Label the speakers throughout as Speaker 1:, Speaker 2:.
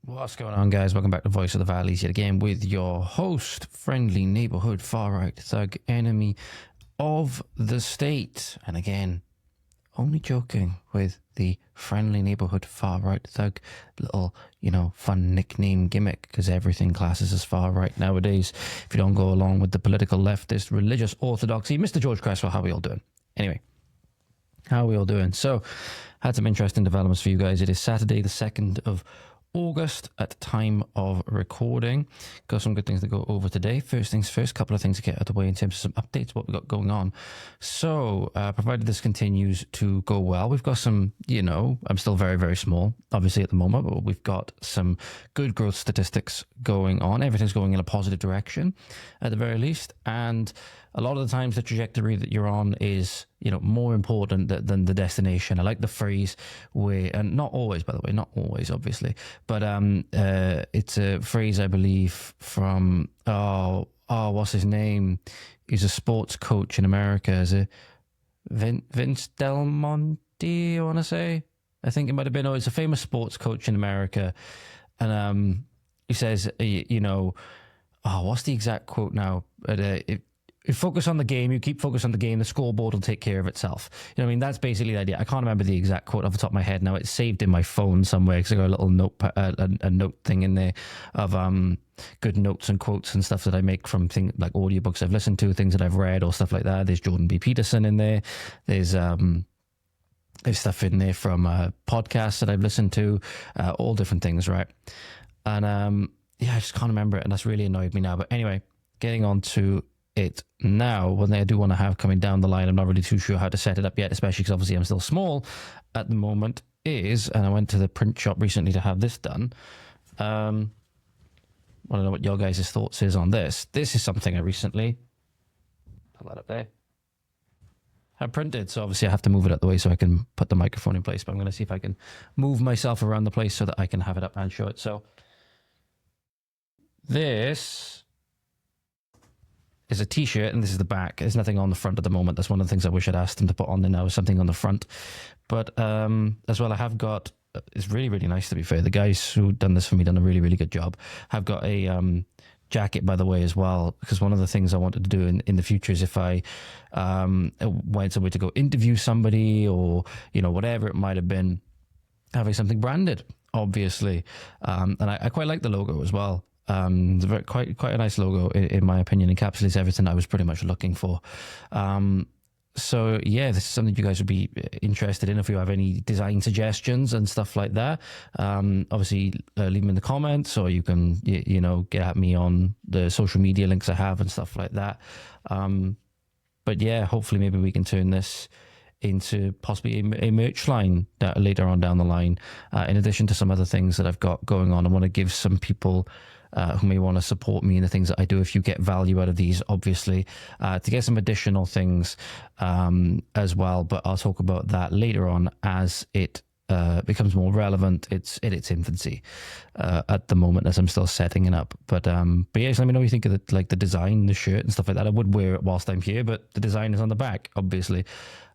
Speaker 1: What's going on, guys? Welcome back to Voice of the Valleys yet again with your host, friendly neighborhood far-right thug, enemy of the state. And again, only joking with the friendly neighborhood far-right thug, little, fun nickname gimmick, because everything classes as far-right nowadays. If you don't go along with the political leftist religious orthodoxy. Mr. George Cresswell, how are we all doing? Anyway, how are we all doing? So, had some interesting developments for you guys. It is Saturday, the 2nd of August at the time of recording. Got some good things to go over today. First things first, couple of things to get out of the way in terms of some updates, what we've got going on. So, provided this continues to go well, we've got some, I'm still very, very small, obviously at the moment, but we've got some good growth statistics going on. Everything's going in a positive direction at the very least. And a lot of the times the trajectory that you're on is, more important than the destination. I like the phrase where, and not always, by the way, not always, obviously, but it's a phrase, I believe, from, what's his name? He's a sports coach in America. Is it Vince Del Monte, I want to say? I think it might have been, it's a famous sports coach in America. And he says, what's the exact quote now? You focus on the game, you keep focused on the game, the scoreboard will take care of itself. That's basically the idea. I can't remember the exact quote off the top of my head now. It's saved in my phone somewhere because I got a little note, a note thing in there of good notes and quotes and stuff that I make from things like audiobooks I've listened to, things that I've read or stuff like that. There's Jordan B. Peterson in there. There's stuff in there from podcasts that I've listened to, all different things, right? And I just can't remember it, and that's really annoyed me now. But anyway, getting on to it now, one thing I do want to have coming down the line, I'm not really too sure how to set it up yet, especially because obviously I'm still small at the moment, and I went to the print shop recently to have this done. I want to know what your guys' thoughts is on this. This is something I recently, put that up there, I printed, so obviously I have to move it out of the way so I can put the microphone in place, but I'm going to see if I can move myself around the place so that I can have it up and show it. So this is a t-shirt, and this is the back. There's nothing on the front at the moment. That's one of the things I wish I'd asked them to put on there now, something on the front. But as well, I have got, it's really, really nice, to be fair. The guys who done this for me done a really, really good job. I've got a jacket, by the way, as well, because one of the things I wanted to do in the future is if I went somewhere to go interview somebody or, whatever it might have been, having something branded, obviously. And I quite like the logo as well. It's quite a nice logo, in my opinion. Encapsulates everything I was pretty much looking for. So yeah, this is something you guys would be interested in if you have any design suggestions and stuff like that. Obviously, leave them in the comments, or you can get at me on the social media links I have and stuff like that. But yeah, hopefully maybe we can turn this into possibly a merch line later on down the line. In addition to some other things that I've got going on, I want to give some people who may want to support me in the things that I do, if you get value out of these, obviously, to get some additional things as well. But I'll talk about that later on as it becomes more relevant. It's in its infancy at the moment as I'm still setting it up. But yeah, so let me know what you think of the design, the shirt and stuff like that. I would wear it whilst I'm here, but the design is on the back, obviously.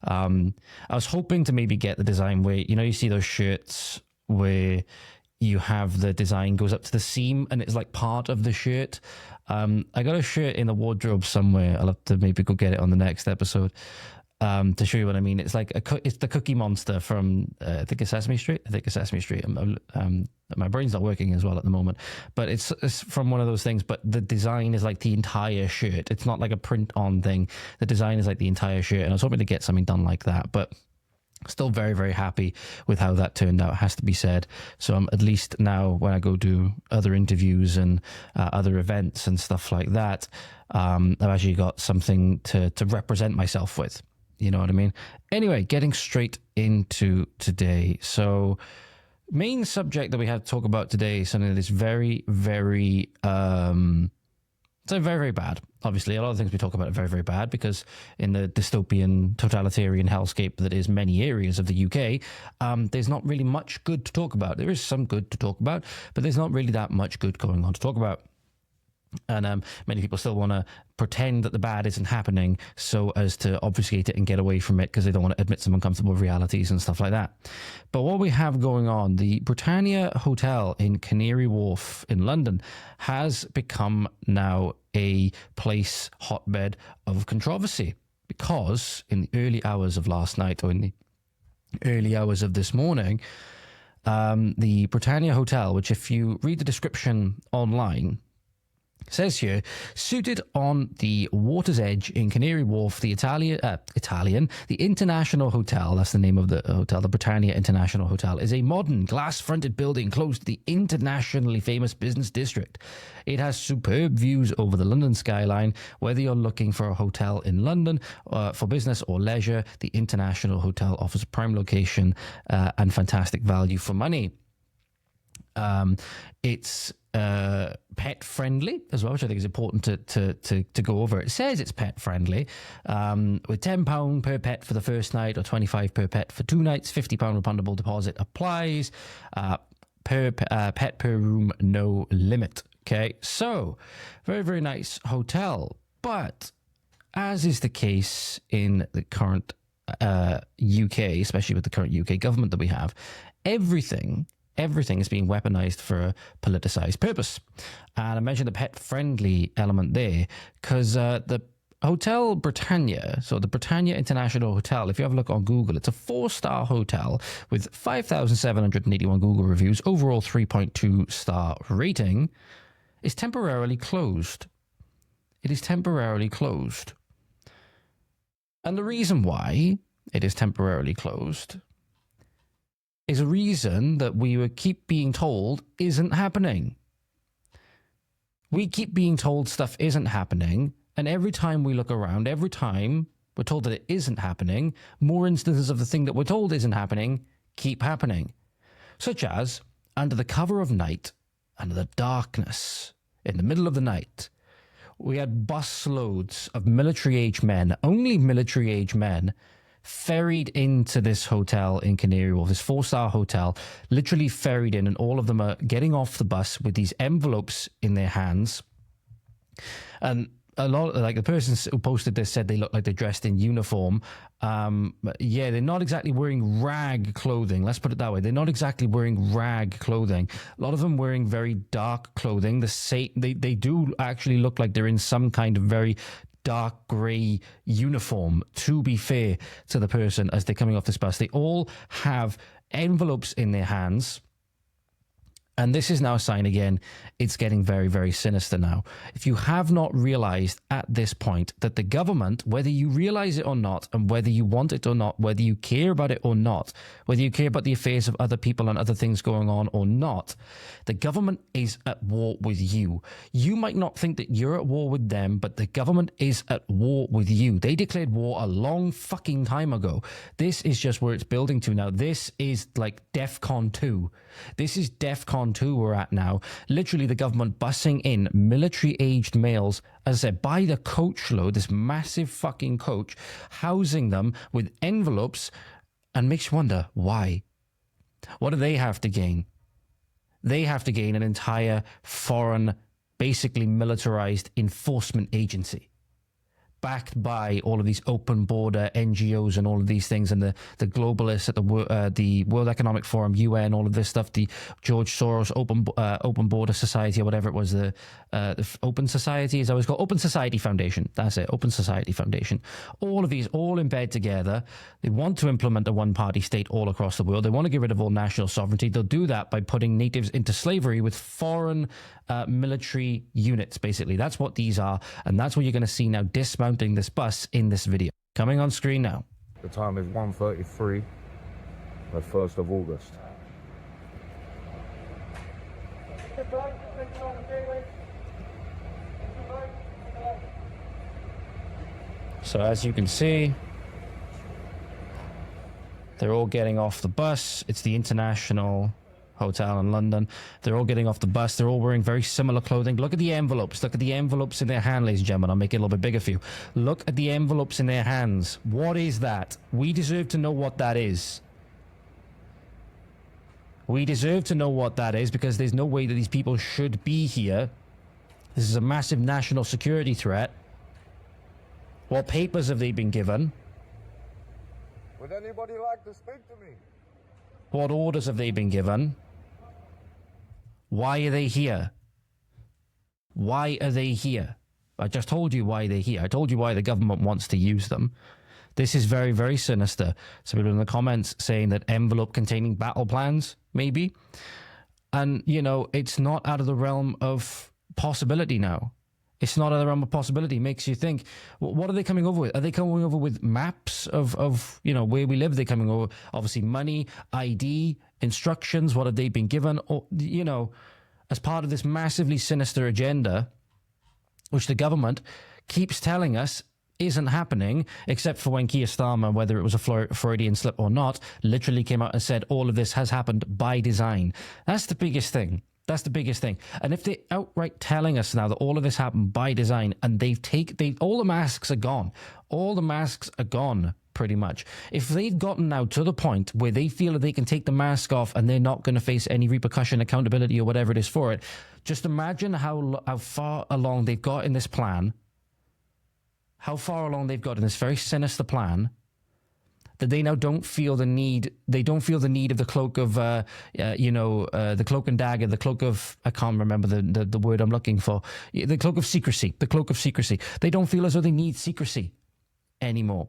Speaker 1: I was hoping to maybe get the design where, you see those shirts where you have the design goes up to the seam and it's like part of the shirt. I got a shirt in the wardrobe somewhere. I'll have to maybe go get it on the next episode to show you what I mean. It's like it's the Cookie Monster from I think it's Sesame Street. My brain's not working as well at the moment, but it's from one of those things. But the design is like the entire shirt. It's not like a print on thing. The design is like the entire shirt, and I was hoping to get something done like that, but still very, very happy with how that turned out, has to be said. So I'm at least now, when I go do other interviews and other events and stuff like that, I've actually got something to represent myself with. You know what I mean? Anyway, getting straight into today. So main subject that we have to talk about today is something that is very, very so very, very bad. Obviously, a lot of things we talk about are very, very bad because in the dystopian, totalitarian hellscape that is many areas of the UK, there's not really much good to talk about. There is some good to talk about, but there's not really that much good going on to talk about. And many people still want to pretend that the bad isn't happening so as to obfuscate it and get away from it because they don't want to admit some uncomfortable realities and stuff like that. But what we have going on, the Britannia Hotel in Canary Wharf in London has become now a place hotbed of controversy, because in the early hours of last night, or in the early hours of this morning, the Britannia Hotel, which if you read the description online, says here, suited on the water's edge in Canary Wharf, the the International Hotel, that's the name of the hotel, the Britannia International Hotel, is a modern glass-fronted building close to the internationally famous business district. It has superb views over the London skyline. Whether you're looking for a hotel in London for business or leisure, the International Hotel offers a prime location and fantastic value for money. It's pet friendly as well, which I think is important to go over. It says it's pet friendly, with £10 per pet for the first night, or £25 per pet for 2 nights. £50 refundable deposit applies. Per pet per room, no limit. Okay, so very, very nice hotel. But as is the case in the current UK, especially with the current UK government that we have, everything is being weaponized for a politicized purpose. And I mentioned the pet-friendly element there because the Hotel Britannia, so the Britannia International Hotel, if you have a look on Google, it's a 4-star hotel with 5,781 Google reviews, overall 3.2 star rating, is temporarily closed. It is temporarily closed. And the reason why it is temporarily closed is a reason that we keep being told isn't happening. We keep being told stuff isn't happening, and every time we look around, every time we're told that it isn't happening, more instances of the thing that we're told isn't happening keep happening. Such as, under the cover of night, under the darkness, in the middle of the night, we had busloads of military-age men, only military-age men, ferried into this hotel in Canary Wharf, this 4-star hotel, literally ferried in, and all of them are getting off the bus with these envelopes in their hands. And a lot, like the person who posted this said they look like they're dressed in uniform. Yeah, they're not exactly wearing rag clothing. Let's put it that way. They're not exactly wearing rag clothing. A lot of them wearing very dark clothing. They do actually look like they're in some kind of very dark grey uniform, to be fair to the person as they're coming off this bus. They all have envelopes in their hands. And this is now a sign again, it's getting very, very sinister now. If you have not realized at this point that the government, whether you realize it or not, and whether you want it or not, whether you care about it or not, whether you care about the affairs of other people and other things going on or not, the government is at war with you. You might not think that you're at war with them, but the government is at war with you. They declared war a long fucking time ago. This is just where it's building to now. This is like DEFCON 2. This is DEFCON 2 we're at now. Literally the government bussing in military-aged males, as I said, by the coachload, this massive fucking coach, housing them with envelopes, and makes you wonder, why? What do they have to gain? They have to gain an entire foreign, basically militarized enforcement agency, backed by all of these open border NGOs and all of these things, and the globalists at the World Economic Forum, UN, all of this stuff, the George Soros Open Border Society, or whatever it was, the Open Society, is always called Open Society Foundation. That's it, Open Society Foundation. All of these, all in bed together. They want to implement a one-party state all across the world. They want to get rid of all national sovereignty. They'll do that by putting natives into slavery with foreign military units, basically. That's what these are, and that's what you're going to see now dismounting this bus in this video. Coming on screen now.
Speaker 2: The time is 1:33, the 1st of August.
Speaker 1: So as you can see, they're all getting off the bus. It's the International Hotel in London. They're all getting off the bus. They're all wearing very similar clothing. Look at the envelopes. Look at the envelopes in their hand, ladies and gentlemen. I'll make it a little bit bigger for you. Look at the envelopes in their hands. What is that? We deserve to know what that is. We deserve to know what that is, because there's no way that these people should be here This is a massive national security threat. What papers have they been given?
Speaker 2: Would anybody like to speak to me?
Speaker 1: What orders have they been given? Why are they here? Why are they here? I just told you why they're here. I told you why the government wants to use them. This is very, very sinister. Some people in the comments saying that envelope containing battle plans, maybe. And, you know, it's not out of the realm of possibility now. It's not out of the realm of possibility. It makes you think, what are they coming over with? Are they coming over with maps of you know, where we live? Are they coming over, obviously, money, ID, instructions? What have they been given? Or, you know, as part of this massively sinister agenda, which the government keeps telling us isn't happening, except for when Keir Starmer, whether it was a Freudian slip or not, literally came out and said all of this has happened by design. That's the biggest thing. That's the biggest thing. And if they're outright telling us now that all of this happened by design, and all the masks are gone. All the masks are gone, pretty much. If they've gotten now to the point where they feel that they can take the mask off and they're not going to face any repercussion, accountability, or whatever it is for it, just imagine how far along they've got in this plan, how far along they've got in this very sinister plan, that they now don't feel the need. They don't feel the need of the cloak of, the cloak and dagger, the cloak of, I can't remember the word I'm looking for, the cloak of secrecy, the cloak of secrecy. They don't feel as though they need secrecy anymore.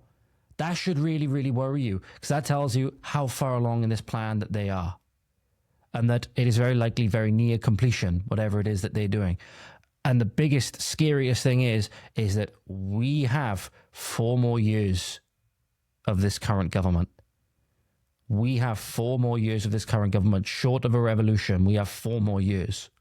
Speaker 1: That should really, really worry you, because that tells you how far along in this plan that they are, and that it is very likely very near completion, whatever it is that they're doing. And the biggest, scariest thing is that we have 4 more years of this current government. We have 4 more years of this current government. Short of a revolution, we have 4 more years.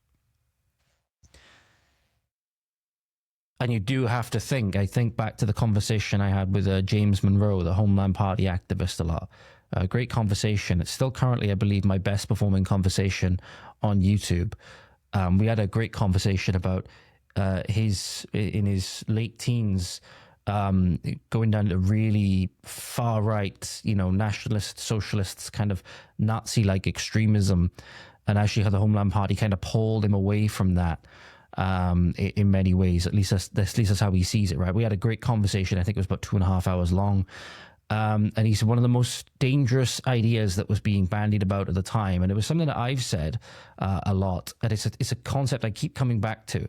Speaker 1: And you do have to think, I think back to the conversation I had with James Monroe, the Homeland Party activist, a lot. A great conversation. It's still currently, I believe, my best performing conversation on YouTube. We had a great conversation about in his late teens, going down to really far right, you know, nationalist, socialists, kind of Nazi-like extremism, and actually how the Homeland Party kind of pulled him away from that in many ways. At least that's how he sees it, right? We had a great conversation. I think it was about 2.5 hours long. And he said one of the most dangerous ideas that was being bandied about at the time, and it was something that I've said a lot, and it's a concept I keep coming back to,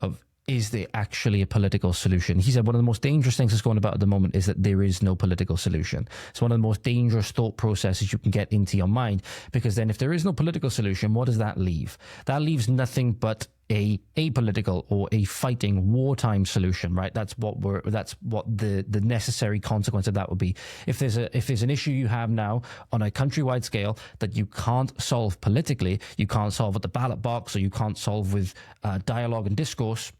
Speaker 1: of, is there actually a political solution? He said one of the most dangerous things that's going about at the moment is that there is no political solution. It's one of the most dangerous thought processes you can get into your mind, because then if there is no political solution, what does that leave? That leaves nothing but a apolitical or a fighting wartime solution, right? That's what the necessary consequence of that would be. If there's an issue you have now on a countrywide scale that you can't solve politically, you can't solve at the ballot box, or you can't solve with dialogue and discourse,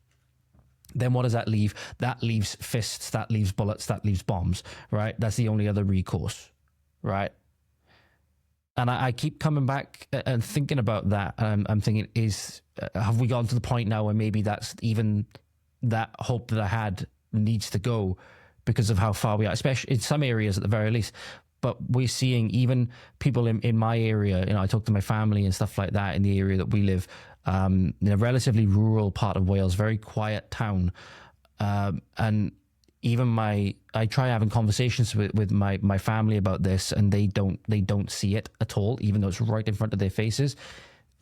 Speaker 1: then what does that leave? That leaves fists, that leaves bullets, that leaves bombs, right? That's the only other recourse, right? And I keep coming back and thinking about that. I'm thinking, have we gotten to the point now where maybe that's even that hope that I had needs to go because of how far we are, especially in some areas at the very least. But we're seeing even people in my area, you know, I talk to my family and stuff like that in the area that we live, in a relatively rural part of Wales, very quiet town. And even I try having conversations with my family about this, and they don't see it at all, even though it's right in front of their faces.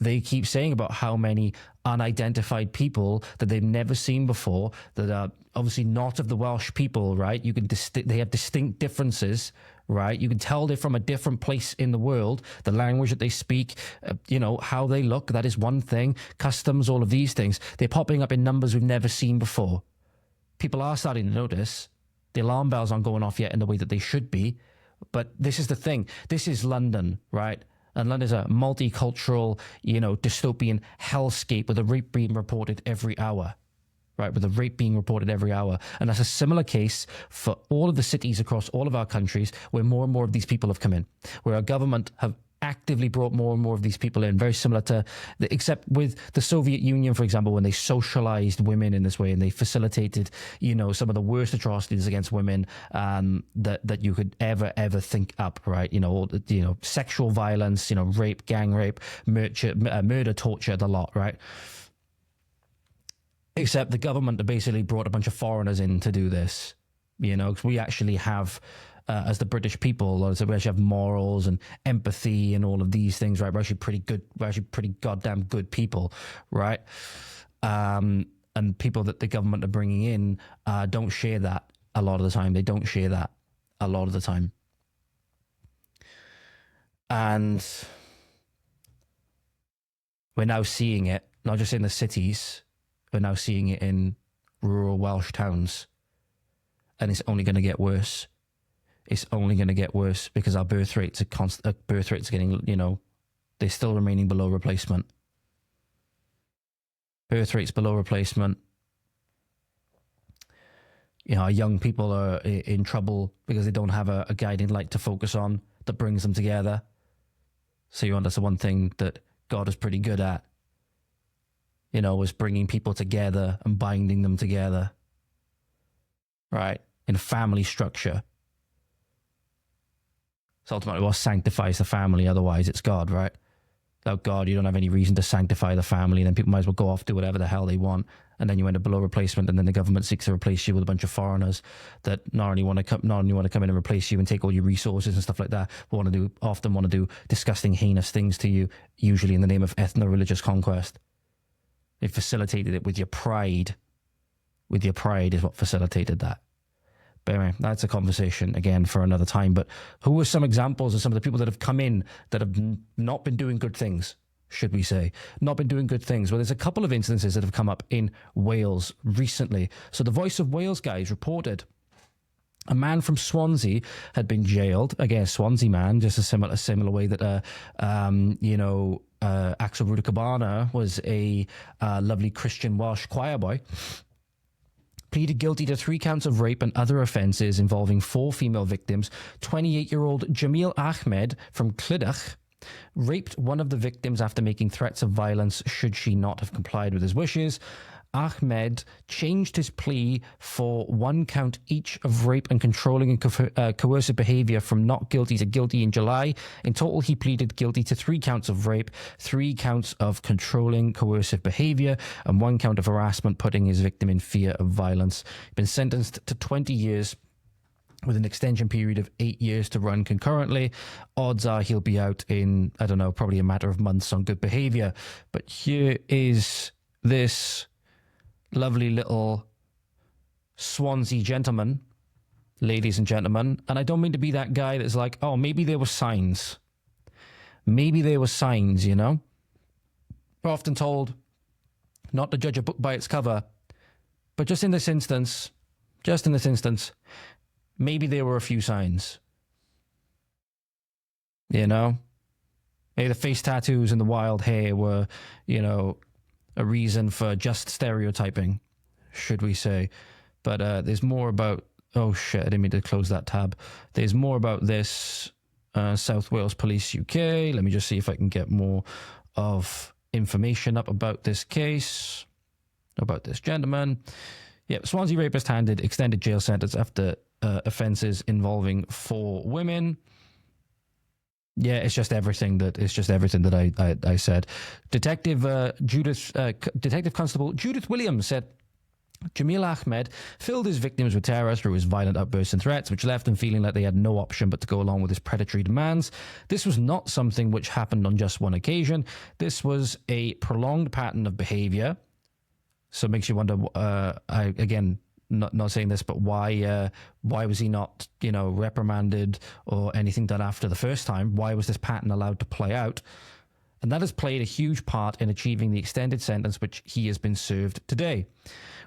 Speaker 1: They keep saying about how many unidentified people that they've never seen before, that are obviously not of the Welsh people, right? They have distinct differences, right? You can tell they're from a different place in the world. The language that they speak, how they look, that is one thing. Customs, all of these things, they're popping up in numbers we've never seen before. People are starting to notice. The alarm bells aren't going off yet in the way that they should be. But this is the thing. This is London, right? And London's a multicultural, dystopian hellscape with a rape being reported every hour, right? With a rape being reported every hour. And that's a similar case for all of the cities across all of our countries where more and more of these people have come in, where our government have actively brought more and more of these people in, very similar to, except with the Soviet Union, for example, when they socialized women in this way and they facilitated, some of the worst atrocities against women that you could ever think up, right? Sexual violence, rape, gang rape, murder, torture, the lot, right? Except the government have basically brought a bunch of foreigners in to do this, you know, because we actually have, as the British people, we actually have morals and empathy and all of these things, right? We're actually pretty good. We're actually pretty goddamn good people, right? And people that the government are bringing in don't share that a lot of the time. They don't share that a lot of the time. And we're now seeing it, not just in the cities, we're now seeing it in rural Welsh towns. And it's only going to get worse. It's only going to get worse because our birth rates are getting, you know, they're still remaining below replacement. Birth rates below replacement. You know, our young people are in trouble because they don't have a guiding light to focus on that brings them together. So you want, that's the one thing that God is pretty good at, you know, was bringing people together and binding them together, right? In a family structure. So ultimately what sanctifies the family, otherwise it's God, right? Without God, you don't have any reason to sanctify the family, and then people might as well go off, do whatever the hell they want, and then you end up below replacement, and then the government seeks to replace you with a bunch of foreigners that not only want to come in and replace you and take all your resources and stuff like that, but often want to do disgusting, heinous things to you, usually in the name of ethno-religious conquest. They facilitated it with your pride. With your pride is what facilitated that. But anyway, that's a conversation again for another time. But who are some examples of some of the people that have come in that have not been doing good things, should we say? Not been doing good things. Well, there's a couple of instances that have come up in Wales recently. So the Voice of Wales guys reported a man from Swansea had been jailed. Again, a Swansea man, just a similar way that, Axel Rudakabana was a lovely Christian Welsh choir boy. Pleaded guilty to 3 counts of rape and other offences involving 4 female victims. 28-year-old Jamil Ahmed from Clydach raped one of the victims after making threats of violence should she not have complied with his wishes. Ahmed changed his plea for 1 count each of rape and controlling and coercive behaviour from not guilty to guilty in July. In total, he pleaded guilty to 3 counts of rape, 3 counts of controlling coercive behaviour, and 1 count of harassment, putting his victim in fear of violence. He's been sentenced to 20 years with an extension period of 8 years to run concurrently. Odds are he'll be out in, I don't know, probably a matter of months on good behaviour. But here is this lovely little Swansea gentleman, ladies and gentlemen, and I don't mean to be that guy that's like, oh, maybe there were signs. Maybe there were signs, you know? We're often told not to judge a book by its cover, but just in this instance, maybe there were a few signs. You know? Maybe the face tattoos and the wild hair were, you know, a reason for just stereotyping, should we say. But there's more about, oh shit, I didn't mean to close that tab. There's more about this South Wales Police UK. Let me just see if I can get more of information up about this case, about this gentleman. Yep, Swansea rapist handed extended jail sentence after offences involving 4 women. Yeah, it's just everything that I said. Detective Constable Judith Williams said Jamil Ahmed filled his victims with terror through his violent outbursts and threats, which left them feeling like they had no option but to go along with his predatory demands. This was not something which happened on just one occasion. This was a prolonged pattern of behaviour. So it makes you wonder, not saying this, but why was he not, you know, reprimanded or anything done after the first time? Why was this pattern allowed to play out? And that has played a huge part in achieving the extended sentence which he has been served today.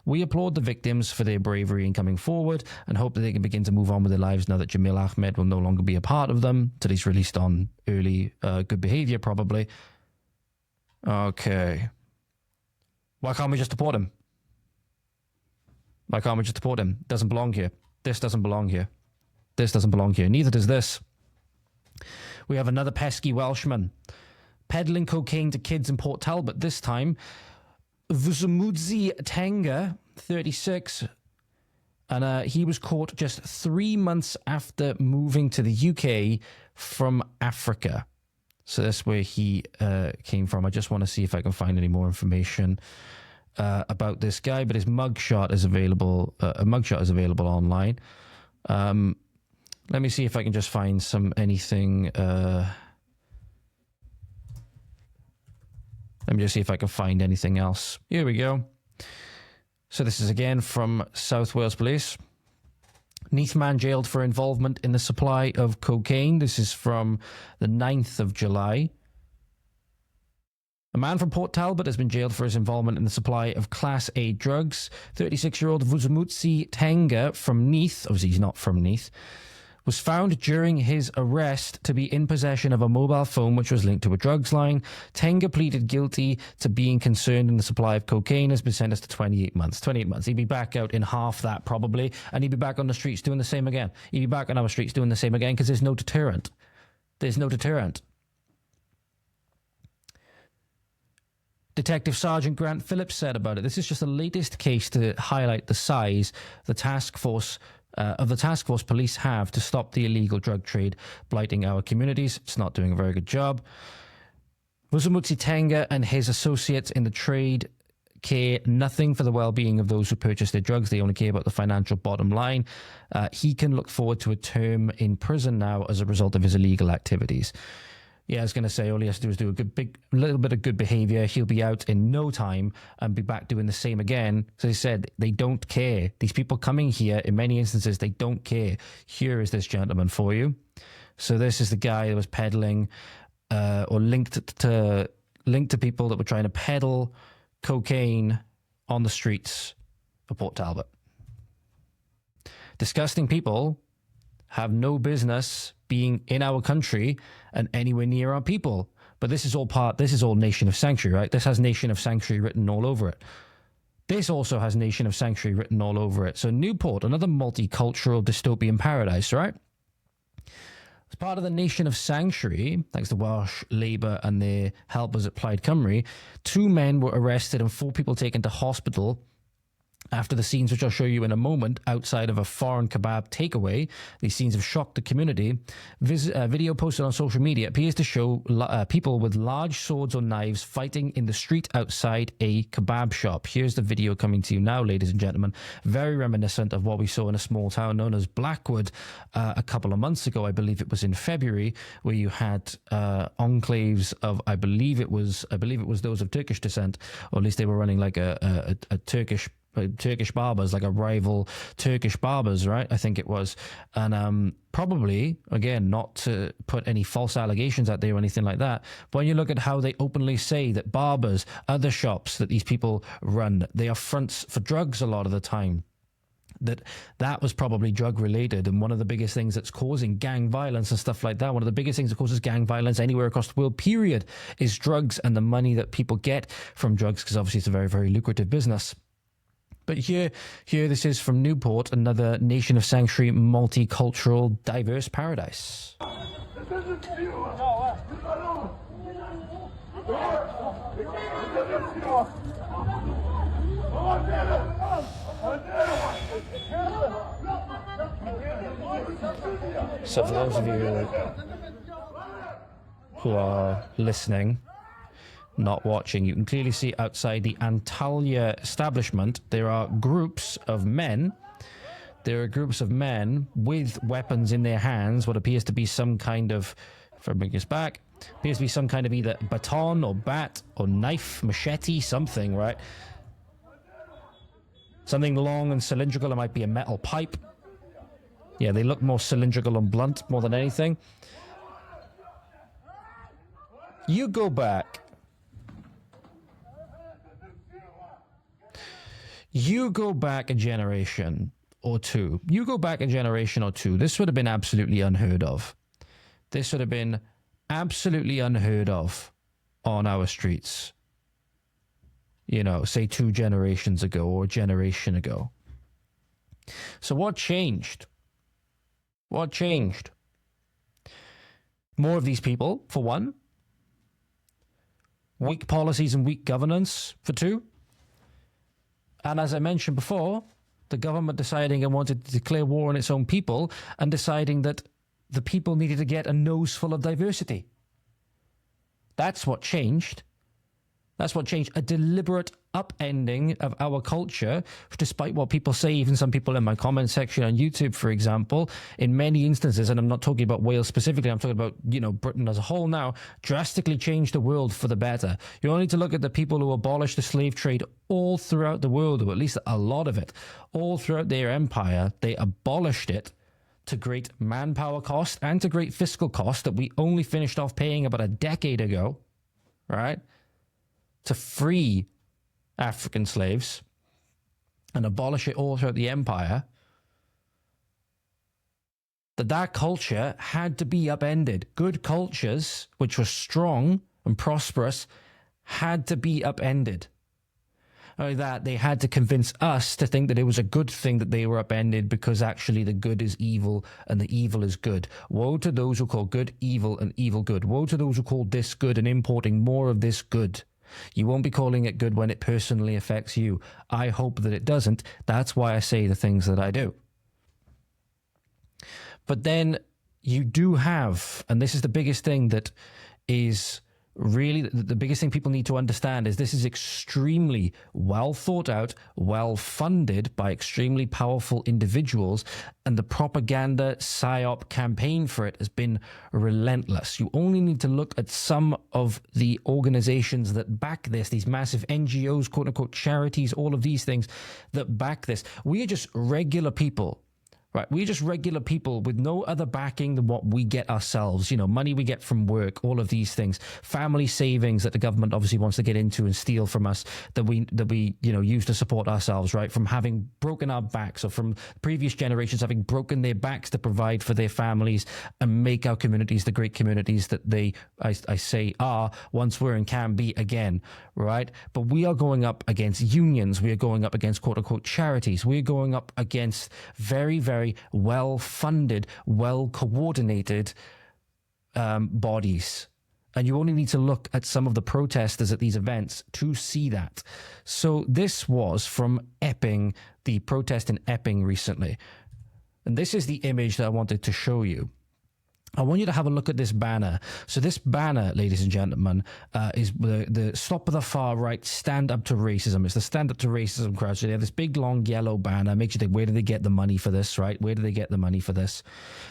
Speaker 1: We applaud the victims for their bravery in coming forward and hope that they can begin to move on with their lives now that Jamil Ahmed will no longer be a part of them till he's released on early good behaviour, probably. Okay. Why can't we just deport him? Why can't we just deport him? Doesn't belong here. This doesn't belong here. This doesn't belong here. Neither does this. We have another pesky Welshman peddling cocaine to kids in Port Talbot. This time, Vusumuzi Tenga, 36, and he was caught just 3 months after moving to the UK from Africa. So that's where he came from. I just want to see if I can find any more information about this guy, but his mugshot is available. A mugshot is available online. Let me see if I can just find anything. Let me just see if I can find anything else. Here we go. So this is again from South Wales Police. Neath man jailed for involvement in the supply of cocaine. This is from the 9th of July. A man from Port Talbot has been jailed for his involvement in the supply of Class A drugs. 36-year-old Vusumuzi Tenga from Neath, obviously he's not from Neath, was found during his arrest to be in possession of a mobile phone which was linked to a drugs line. Tenga pleaded guilty to being concerned in the supply of cocaine, has been sentenced to 28 months. 28 months. He'd be back out in half that probably, and he'd be back on the streets doing the same again. He'd be back on our streets doing the same again because there's no deterrent. There's no deterrent. Detective Sergeant Grant Phillips said about it, this is just the latest case to highlight the size the task force police have to stop the illegal drug trade blighting our communities. It's not doing a very good job. Vusumuzi Tenga and his associates in the trade care nothing for the well-being of those who purchase their drugs. They only care about the financial bottom line. He can look forward to a term in prison now as a result of his illegal activities. Yeah, I was going to say all he has to do is do a little bit of good behavior. He'll be out in no time and be back doing the same again. So they said they don't care. These people coming here, in many instances, they don't care. Here is this gentleman for you. So this is the guy that was peddling or linked to people that were trying to peddle cocaine on the streets of Port Talbot. Disgusting people have no business being in our country and anywhere near our people. But this is all Nation of Sanctuary, right? This has Nation of Sanctuary written all over it. This also has Nation of Sanctuary written all over it. So Newport, another multicultural dystopian paradise, right? As part of the Nation of Sanctuary, thanks to Welsh Labour and their helpers at Plaid Cymru, 2 men were arrested and 4 people taken to hospital after the scenes, which I'll show you in a moment, outside of a foreign kebab takeaway. These scenes have shocked the community. Video posted on social media appears to show people with large swords or knives fighting in the street outside a kebab shop. Here's the video coming to you now, ladies and gentlemen. Very reminiscent of what we saw in a small town known as Blackwood a couple of months ago. I believe it was in February, where you had enclaves of, I believe it was those of Turkish descent, or at least they were running like a Turkish barbers, like a rival Turkish barbers, right? I think it was. And probably, again, not to put any false allegations out there or anything like that, but when you look at how they openly say that barbers, other shops that these people run, they are fronts for drugs a lot of the time, that was probably drug related. And one of the biggest things that's causing gang violence and stuff like that, one of the biggest things that causes gang violence anywhere across the world, period, is drugs and the money that people get from drugs, because obviously it's a very, very lucrative business. But here, this is from Newport, another Nation of Sanctuary, multicultural, diverse paradise. So for those of you who are listening, not watching, you can clearly see outside the Antalya establishment there are groups of men. There are groups of men with weapons in their hands, what appears to be some kind of, if I bring this back, appears to be some kind of either baton or bat or knife, machete, something, right? Something long and cylindrical. It might be a metal pipe. Yeah, they look more cylindrical and blunt more than anything. You go back. You go back a generation or two. This would have been absolutely unheard of. This would have been absolutely unheard of on our streets. You know, say 2 generations ago or a generation ago. So what changed? What changed? More of these people, for one. Weak policies and weak governance, for 2. And as I mentioned before, the government deciding it wanted to declare war on its own people and deciding that the people needed to get a nose full of diversity. That's what changed. That's what changed. A deliberate upending of our culture, despite what people say, even some people in my comment section on YouTube, for example, in many instances, and I'm not talking about Wales specifically, I'm talking about, Britain as a whole now, drastically changed the world for the better. You only need to look at the people who abolished the slave trade all throughout the world, or at least a lot of it, all throughout their empire. They abolished it to great manpower cost and to great fiscal cost that we only finished off paying about a decade ago, right? To free African slaves and abolish it all throughout the empire, that culture had to be upended. Good cultures, which were strong and prosperous, had to be upended. Only that, they had to convince us to think that it was a good thing that they were upended, because actually the good is evil and the evil is good. Woe to those who call good evil and evil good. Woe to those who call this good and importing more of this good. You won't be calling it good when it personally affects you. I hope that it doesn't. That's why I say the things that I do. But then you do have, and this is the biggest thing that is really the biggest thing people need to understand, is this is extremely well thought out, well funded by extremely powerful individuals, and the propaganda Psy-op campaign for it has been relentless. You only need to look at some of the organizations that back this, these massive NGOs, quote unquote charities, all of these things that back this. We are just regular people. Right, we're just regular people with no other backing than what we get ourselves. Money we get from work, all of these things, family savings that the government obviously wants to get into and steal from us, that we use to support ourselves. Right, from having broken our backs, or from previous generations having broken their backs to provide for their families and make our communities the great communities that I say are, once were and can be again. Right, but we are going up against unions. We are going up against quote unquote charities. We are going up against very, very well-funded, well-coordinated bodies. And you only need to look at some of the protesters at these events to see that. So this was from Epping, the protest in Epping recently. And this is the image that I wanted to show you. I want you to have a look at this banner. So this banner, ladies and gentlemen, is the Stop the Far Right, Stand Up to Racism. It's the Stand Up to Racism crowd. So they have this big, long, yellow banner. Makes you think, where do they get the money for this, right? Where do they get the money for this?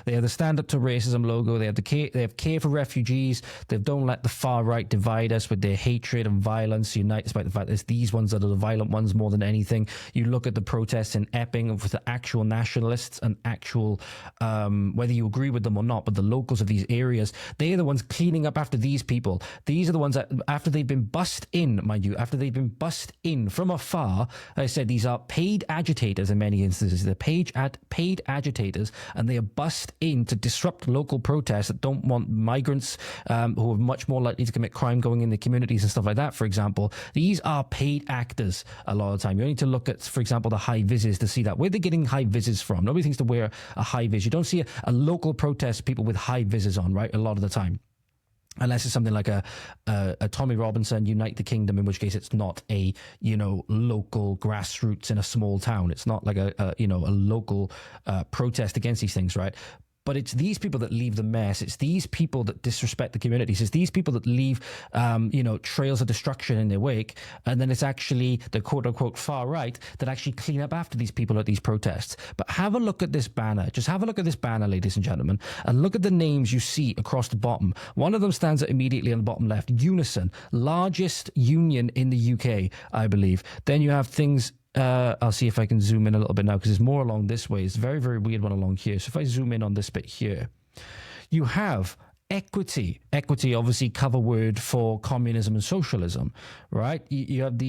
Speaker 1: They have the Stand Up to Racism logo. They have care for refugees. They don't let the far right divide us with their hatred and violence. Unite despite the fact that it's these ones that are the violent ones more than anything. You look at the protests in Epping with the actual nationalists and actual, whether you agree with them or not, but the locals of these areas, they are the ones cleaning up after these people. These are the ones that, after they've been bussed in, mind you, after they've been bussed in from afar, I said these are paid agitators in many instances. They're paid agitators, and they are bussed in to disrupt local protests that don't want migrants who are much more likely to commit crime going in the communities and stuff like that, for example. These are paid actors a lot of the time. You need to look at, for example, the high vises to see that. Where are they getting high vises from? Nobody thinks to wear a high vis. You don't see a local protest, people with high vises on, right, a lot of the time. Unless it's something like a Tommy Robinson, Unite the Kingdom, in which case it's not a, local grassroots in a small town. It's not like a local protest against these things, right? But it's these people that leave the mess. It's these people that disrespect the communities. It's these people that leave, trails of destruction in their wake. And then it's actually the quote unquote far right that actually clean up after these people at these protests. But have a look at this banner. Just have a look at this banner, ladies and gentlemen, and look at the names you see across the bottom. One of them stands out immediately on the bottom left. Unison, largest union in the UK, I believe. Then you have things. I'll see if I can zoom in a little bit now, because it's more along this way. It's a very, very weird one along here. So if I zoom in on this bit here, you have equity. Equity, obviously, cover word for communism and socialism, right? You have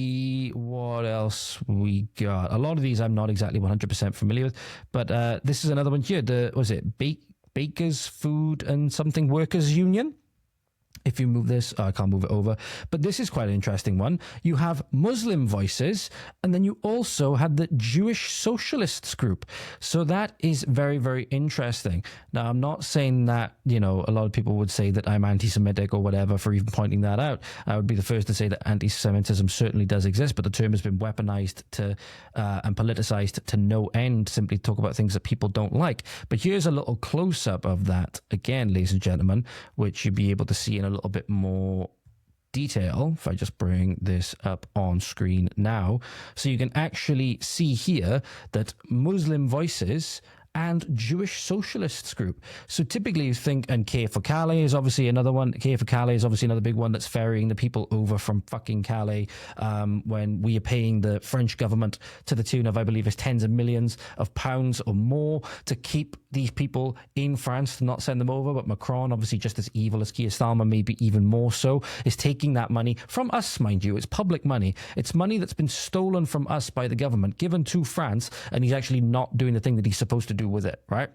Speaker 1: what else we got? A lot of these I'm not exactly 100% familiar with, but this is another one here. Bakers, Food and Something Workers Union? If you move this, I can't move it over. But this is quite an interesting one. You have Muslim Voices, and then you also had the Jewish Socialists group. So that is very, very interesting. Now, I'm not saying that, a lot of people would say that I'm anti-Semitic or whatever for even pointing that out. I would be the first to say that anti-Semitism certainly does exist, but the term has been weaponized to and politicized to no end, simply to talk about things that people don't like. But here's a little close-up of that, again, ladies and gentlemen, which you'll be able to see in a little bit more detail, if I just bring this up on screen now, so you can actually see here that Muslim Voices and Jewish Socialists group. So typically you think, and Care for Calais is obviously another one. Care for Calais is obviously another big one that's ferrying the people over from fucking Calais when we are paying the French government to the tune of, I believe, it's tens of millions of pounds or more to keep these people in France, to not send them over. But Macron, obviously just as evil as Keir Starmer, maybe even more so, is taking that money from us, mind you. It's public money. It's money that's been stolen from us by the government, given to France, and he's actually not doing the thing that he's supposed to do with it, right?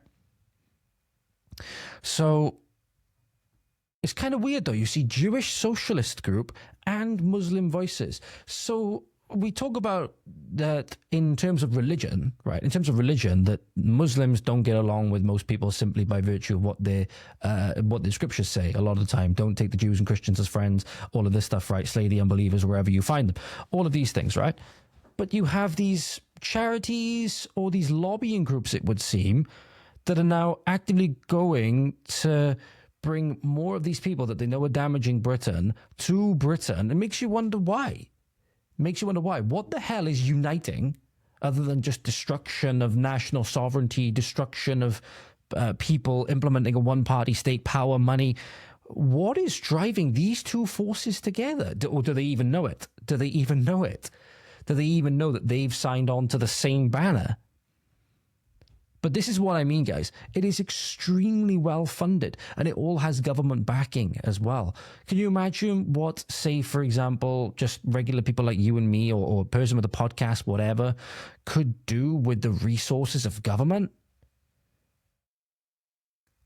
Speaker 1: So it's kind of weird though. You see Jewish Socialist group and Muslim Voices. So we talk about that in terms of religion, right? In terms of religion, that Muslims don't get along with most people simply by virtue of what the scriptures say. A lot of the time, don't take the Jews and Christians as friends, all of this stuff, right? Slay the unbelievers wherever you find them. All of these things, right? But you have these charities or these lobbying groups, it would seem, that are now actively going to bring more of these people that they know are damaging Britain to Britain. It makes you wonder why. Makes you wonder why. What the hell is uniting other than just destruction of national sovereignty, destruction of people implementing a one-party state, power, money? What is driving these two forces together? Or do they even know it? Do they even know it? Do they even know that they've signed on to the same banner? But this is what I mean, guys. It is extremely well funded, and it all has government backing as well. Can you imagine what, say, for example, just regular people like you and me, or a person with a podcast, whatever, could do with the resources of government?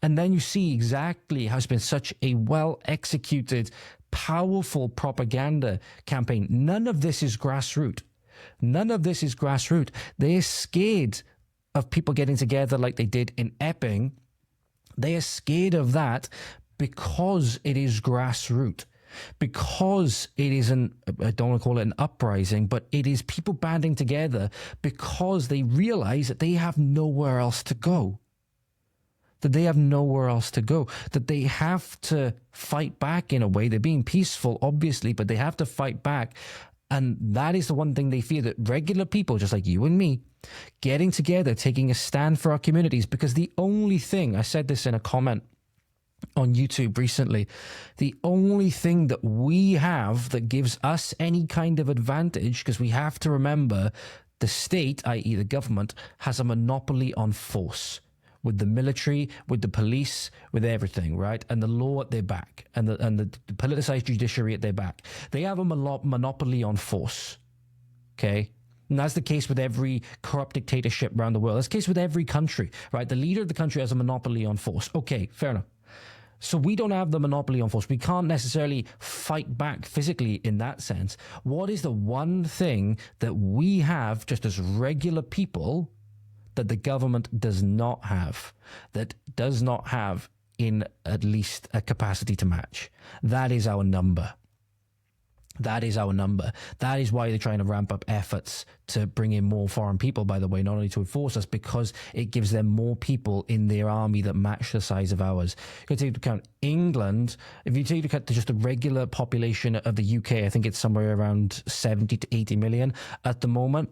Speaker 1: And then you see exactly how it's been such a well-executed, powerful propaganda campaign. None of this is grassroots. None of this is grassroots. They're scared of people getting together like they did in Epping. They are scared of that because it is grassroots. Because it is I don't want to call it an uprising, but it is people banding together because they realize that they have nowhere else to go. That they have nowhere else to go. That they have to fight back in a way. They're being peaceful, obviously, but they have to fight back. And that is the one thing they fear, that regular people, just like you and me, getting together, taking a stand for our communities. Because the only thing, I said this in a comment on YouTube recently, the only thing that we have that gives us any kind of advantage, because we have to remember the state, i.e. the government, has a monopoly on force. With the military, with the police, with everything, right? And the law at their back, and the politicized judiciary at their back. They have a monopoly on force, okay? And that's the case with every corrupt dictatorship around the world. That's the case with every country, right? The leader of the country has a monopoly on force. Okay, fair enough. So we don't have the monopoly on force. We can't necessarily fight back physically in that sense. What is the one thing that we have just as regular people that the government does not have, that does not have in at least a capacity to match? That is our number. That is our number. That is why they're trying to ramp up efforts to bring in more foreign people, by the way, not only to enforce us, because it gives them more people in their army that match the size of ours. You can take into account England. If you take into account just the regular population of the UK, I think it's somewhere around 70 to 80 million at the moment.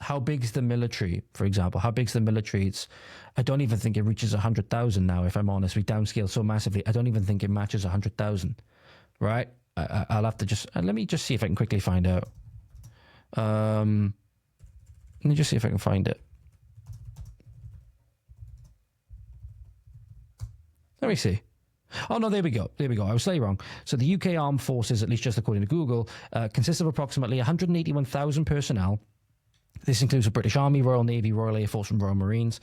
Speaker 1: How big is the military, for example? How big is the military? I don't even think it reaches 100,000 now, if I'm honest. We downscale so massively. I don't even think it matches 100,000, right? I'll have to just... let me just see if I can quickly find out. Let me just see if I can find it. Let me see. Oh, no, there we go. There we go. I was slightly wrong. So the UK Armed Forces, at least just according to Google, consists of approximately 181,000 personnel. This includes the British Army, Royal Navy, Royal Air Force, and Royal Marines.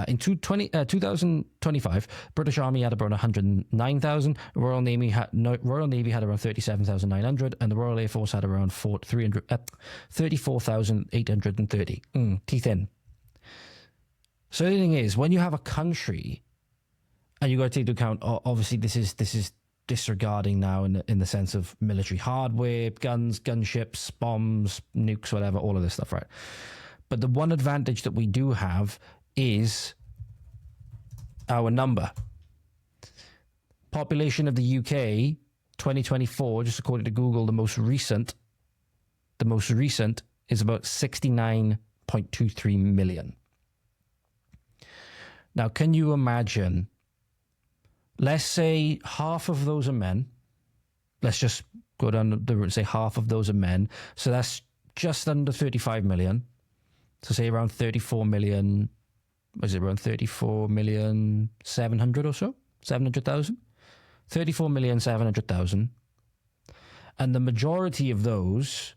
Speaker 1: In 2025, British Army had around 109,000, Royal Navy had around 37,900, and the Royal Air Force had around 34,830. Teeth in. So the thing is, when you have a country, and you got to take into account, obviously this is disregarding now in the sense of military hardware, guns, gunships, bombs, nukes, whatever, all of this stuff, right? But the one advantage that we do have is our number. Population of the UK 2024, just according to Google, the most recent is about 69.23 million. Now, can you imagine, let's say half of those are men. Let's just go down the route and say half of those are men. So that's just under 35 million. So say around 34 million, was it around 34 million 700 or so? 700,000? 34 million 700,000. And the majority of those,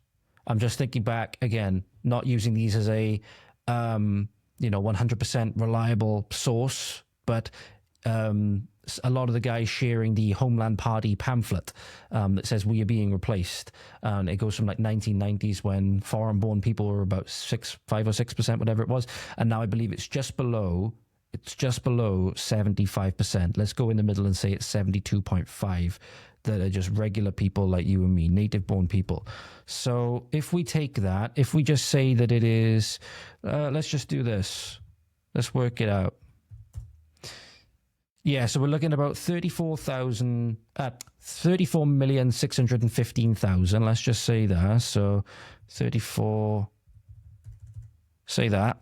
Speaker 1: I'm just thinking back again, not using these as a 100% reliable source, but a lot of the guys sharing the Homeland Party pamphlet that says we are being replaced. And it goes from like 1990s when foreign-born people were about 5 or 6%, whatever it was, and now I believe it's just below 75%. Let's go in the middle and say it's 72.5 that are just regular people like you and me, native-born people. So if we take that, if we just say that it is, let's just do this. Let's work it out. Yeah, so we're looking at about 34,615,000. Let's just say that. So 34, say that.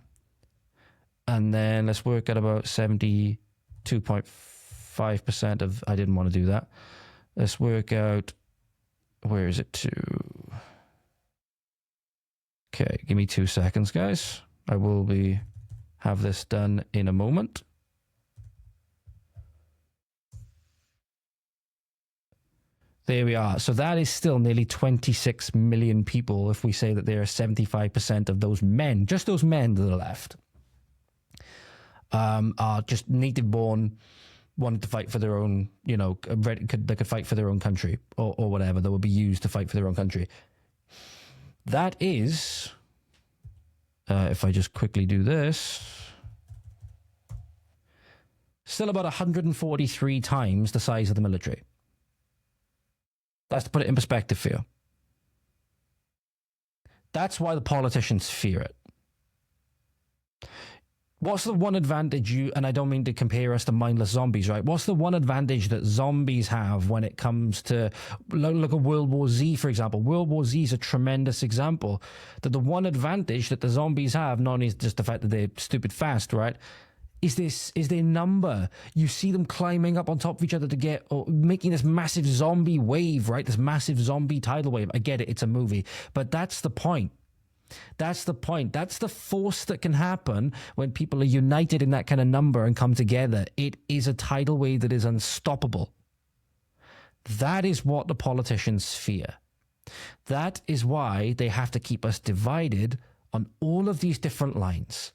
Speaker 1: And then let's work at about 72.5% of, I didn't want to do that. Let's work out, where is it to? Okay, give me 2 seconds, guys. I will have this done in a moment. There we are. So that is still nearly 26 million people if we say that there are 75% of those men, just those men that are left, are just native-born, wanted to fight for their own, they could fight for their own country or whatever, that would be used to fight for their own country. That is, if I just quickly do this, still about 143 times the size of the military. That's to put it in perspective for you. That's why the politicians fear it. What's the one advantage and I don't mean to compare us to mindless zombies, right? What's the one advantage that zombies have when it comes to, look at World War Z, for example. World War Z is a tremendous example. That the one advantage that the zombies have, not only is just the fact that they're stupid fast, right? Is their number. You see them climbing up on top of each other or making this massive zombie wave, right? This massive zombie tidal wave. I get it, it's a movie. But that's the point. That's the point. That's the force that can happen when people are united in that kind of number and come together. It is a tidal wave that is unstoppable. That is what the politicians fear. That is why they have to keep us divided on all of these different lines.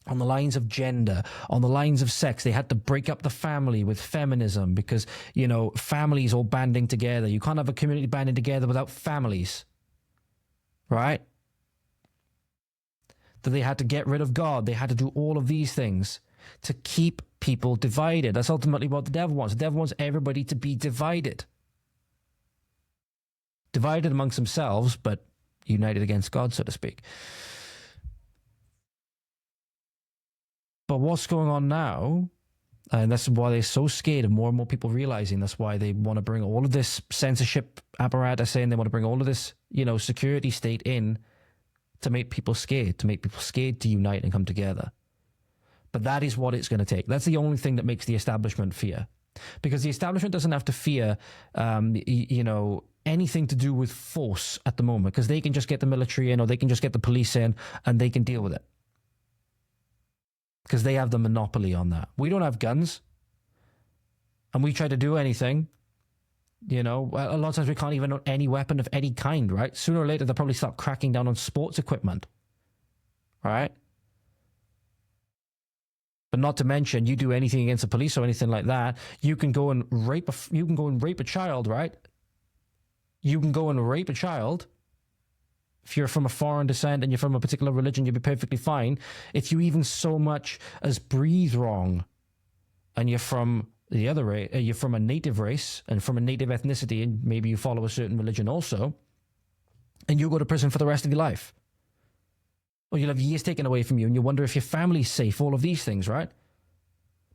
Speaker 1: On the lines of gender, on the lines of sex. They had to break up the family with feminism because, families all banding together. You can't have a community banding together without families. Right? That they had to get rid of God. They had to do all of these things to keep people divided. That's ultimately what the devil wants. The devil wants everybody to be divided. Divided amongst themselves, but united against God, so to speak. But what's going on now, and that's why they're so scared of more and more people realizing, that's why they want to bring all of this censorship apparatus in, they want to bring all of this, security state in to make people scared to unite and come together. But that is what it's going to take. That's the only thing that makes the establishment fear. Because the establishment doesn't have to fear, anything to do with force at the moment, because they can just get the military in or they can just get the police in and they can deal with it. Because they have the monopoly on that. We don't have guns. And we try to do anything. A lot of times we can't even own any weapon of any kind, right? Sooner or later, they'll probably start cracking down on sports equipment. Right? But not to mention, you do anything against the police or anything like that, you can go and rape a child, right? You can go and rape a child. If you're from a foreign descent and you're from a particular religion, you'll be perfectly fine. If you even so much as breathe wrong and you're from the other race, you're from a native race and from a native ethnicity, and maybe you follow a certain religion also, and you go to prison for the rest of your life. Or you'll have years taken away from you and you wonder if your family's safe, all of these things, right?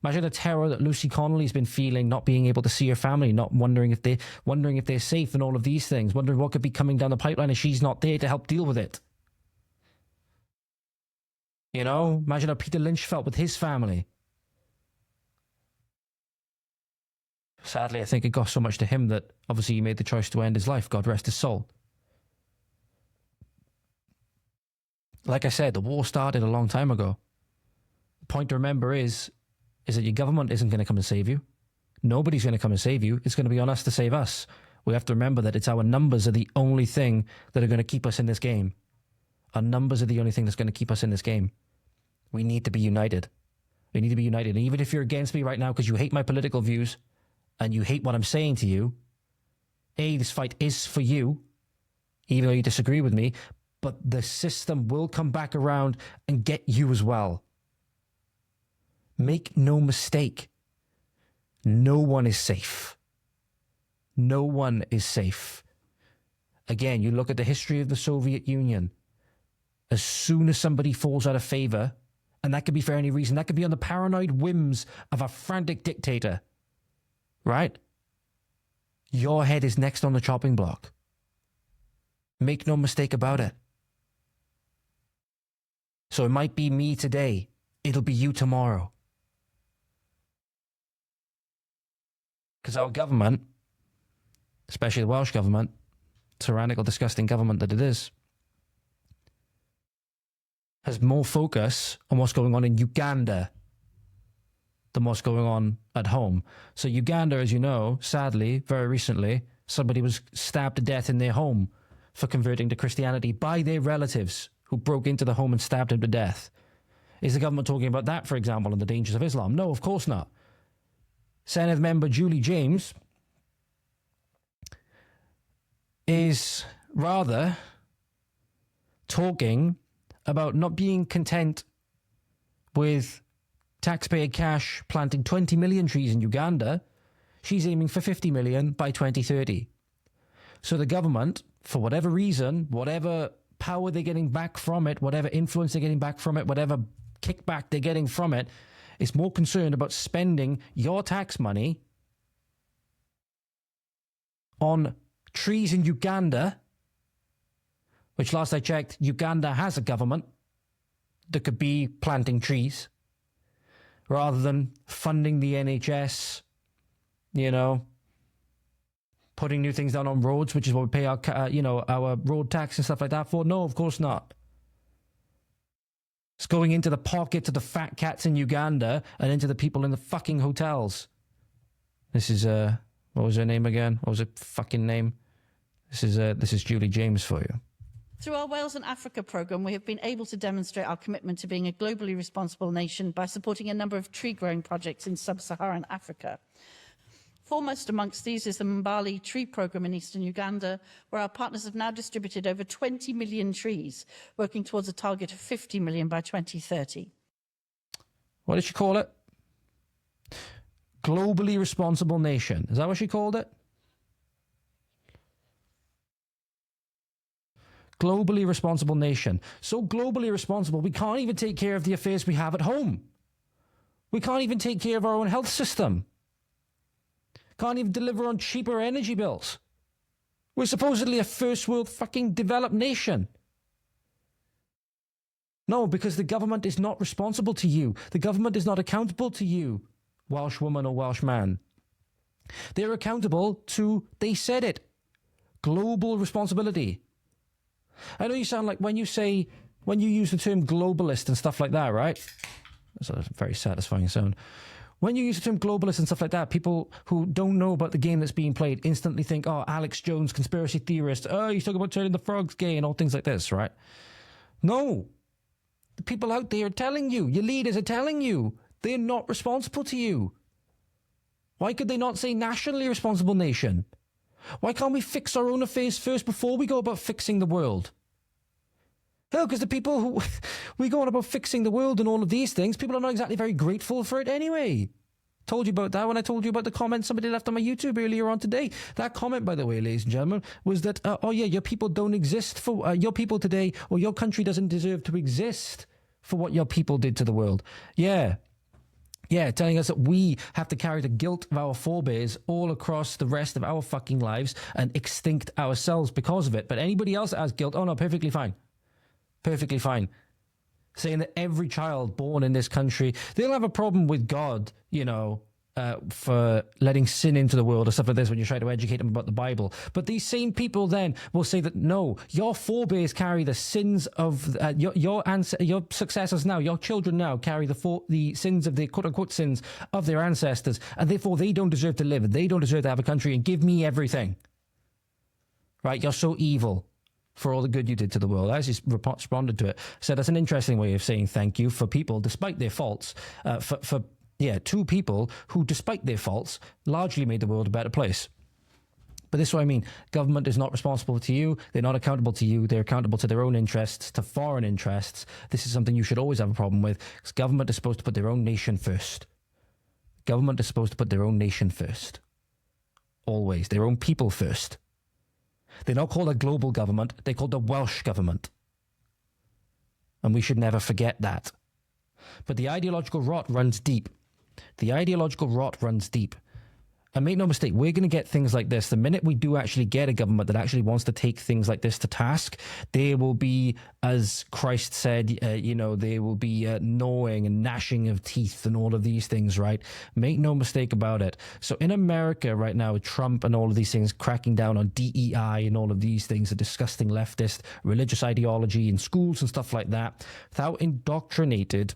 Speaker 1: Imagine the terror that Lucy Connolly's been feeling, not being able to see her family, not wondering if they're safe and all of these things, wondering what could be coming down the pipeline and she's not there to help deal with it. You know, imagine how Peter Lynch felt with his family. Sadly, I think it got so much to him that obviously he made the choice to end his life. God rest his soul. Like I said, the war started a long time ago. The point to remember is that your government isn't going to come and save you. Nobody's going to come and save you. It's going to be on us to save us. We have to remember that it's our numbers are the only thing that are going to keep us in this game. Our numbers are the only thing that's going to keep us in this game. We need to be united. We need to be united. And even if you're against me right now because you hate my political views and you hate what I'm saying to you, this fight is for you, even though you disagree with me, but the system will come back around and get you as well. Make no mistake. No one is safe. No one is safe. Again, you look at the history of the Soviet Union. As soon as somebody falls out of favor, and that could be for any reason, that could be on the paranoid whims of a frantic dictator, right? Your head is next on the chopping block. Make no mistake about it. So it might be me today. It'll be you tomorrow. Because our government, especially the Welsh government, tyrannical, disgusting government that it is, has more focus on what's going on in Uganda than what's going on at home. So Uganda, as you know, sadly, very recently, somebody was stabbed to death in their home for converting to Christianity by their relatives who broke into the home and stabbed him to death. Is the government talking about that, for example, and the dangers of Islam? No, of course not. Senedd member Julie James is rather talking about not being content with taxpayer cash planting 20 million trees in Uganda. She's aiming for 50 million by 2030. So the government, for whatever reason, whatever power they're getting back from it, whatever influence they're getting back from it, whatever kickback they're getting from it, is more concerned about spending your tax money on trees in Uganda, which last I checked, Uganda has a government that could be planting trees, rather than funding the NHS, you know, putting new things down on roads, which is what we pay our, our road tax and stuff like that for. No, of course not. It's going into the pockets of the fat cats in Uganda and into the people in the fucking hotels. This is, what was her name again? What was her fucking name? This is Julie James for you.
Speaker 3: Through our Wales and Africa programme, we have been able to demonstrate our commitment to being a globally responsible nation by supporting a number of tree-growing projects in sub-Saharan Africa. Foremost amongst these is the Mbali Tree Programme in eastern Uganda, where our partners have now distributed over 20 million trees, working towards a target of 50 million by 2030.
Speaker 1: What did she call it? Globally responsible nation. Is that what she called it? Globally responsible nation. So globally responsible, we can't even take care of the affairs we have at home. We can't even take care of our own health system. Can't even deliver on cheaper energy bills. We're supposedly a first world fucking developed nation. No, because the government is not responsible to you. The government is not accountable to you, Welsh woman or Welsh man. They're accountable to, they said it, global responsibility. I know you sound like when you use the term globalist and stuff like that, right? That's a very satisfying sound. When you use the term globalist and stuff like that, people who don't know about the game that's being played instantly think, oh, Alex Jones, conspiracy theorist. Oh, he's talking about turning the frogs gay and all things like this, right? No. The people out there are telling you, your leaders are telling you, they're not responsible to you. Why could they not say nationally responsible nation? Why can't we fix our own affairs first before we go about fixing the world? Hell, because the people who we go on about fixing the world and all of these things, people are not exactly very grateful for it anyway. Told you about that when I told you about the comment somebody left on my YouTube earlier on today. That comment, by the way, ladies and gentlemen, was that, oh yeah, your people don't exist for, your people today, or your country doesn't deserve to exist for what your people did to the world. Yeah. Yeah, telling us that we have to carry the guilt of our forebears all across the rest of our fucking lives and extinct ourselves because of it. But anybody else that has guilt, oh no, perfectly fine. Perfectly fine. Saying that every child born in this country, they'll have a problem with God, you know, for letting sin into the world or stuff like this when you try to educate them about the Bible. But these same people then will say that, no, your forebears carry the sins of your successors now, your children now carry the sins of the quote-unquote sins of their ancestors, and therefore they don't deserve to live, they don't deserve to have a country, and give me everything. Right? You're so evil for all the good you did to the world. As he responded to it, said that's an interesting way of saying thank you for people, despite their faults, two people who, despite their faults, largely made the world a better place. But this is what I mean. Government is not responsible to you. They're not accountable to you. They're accountable to their own interests, to foreign interests. This is something you should always have a problem with, because government is supposed to put their own nation first. Government is supposed to put their own nation first. Always. Their own people first. They're not called a global government. They're called the Welsh government. And we should never forget that. But the ideological rot runs deep. The ideological rot runs deep. And make no mistake, we're going to get things like this. The minute we do actually get a government that actually wants to take things like this to task, they will be, as Christ said, they will be gnawing and gnashing of teeth and all of these things, right? Make no mistake about it. So in America right now, Trump and all of these things cracking down on DEI and all of these things, a disgusting leftist religious ideology in schools and stuff like that, without indoctrinated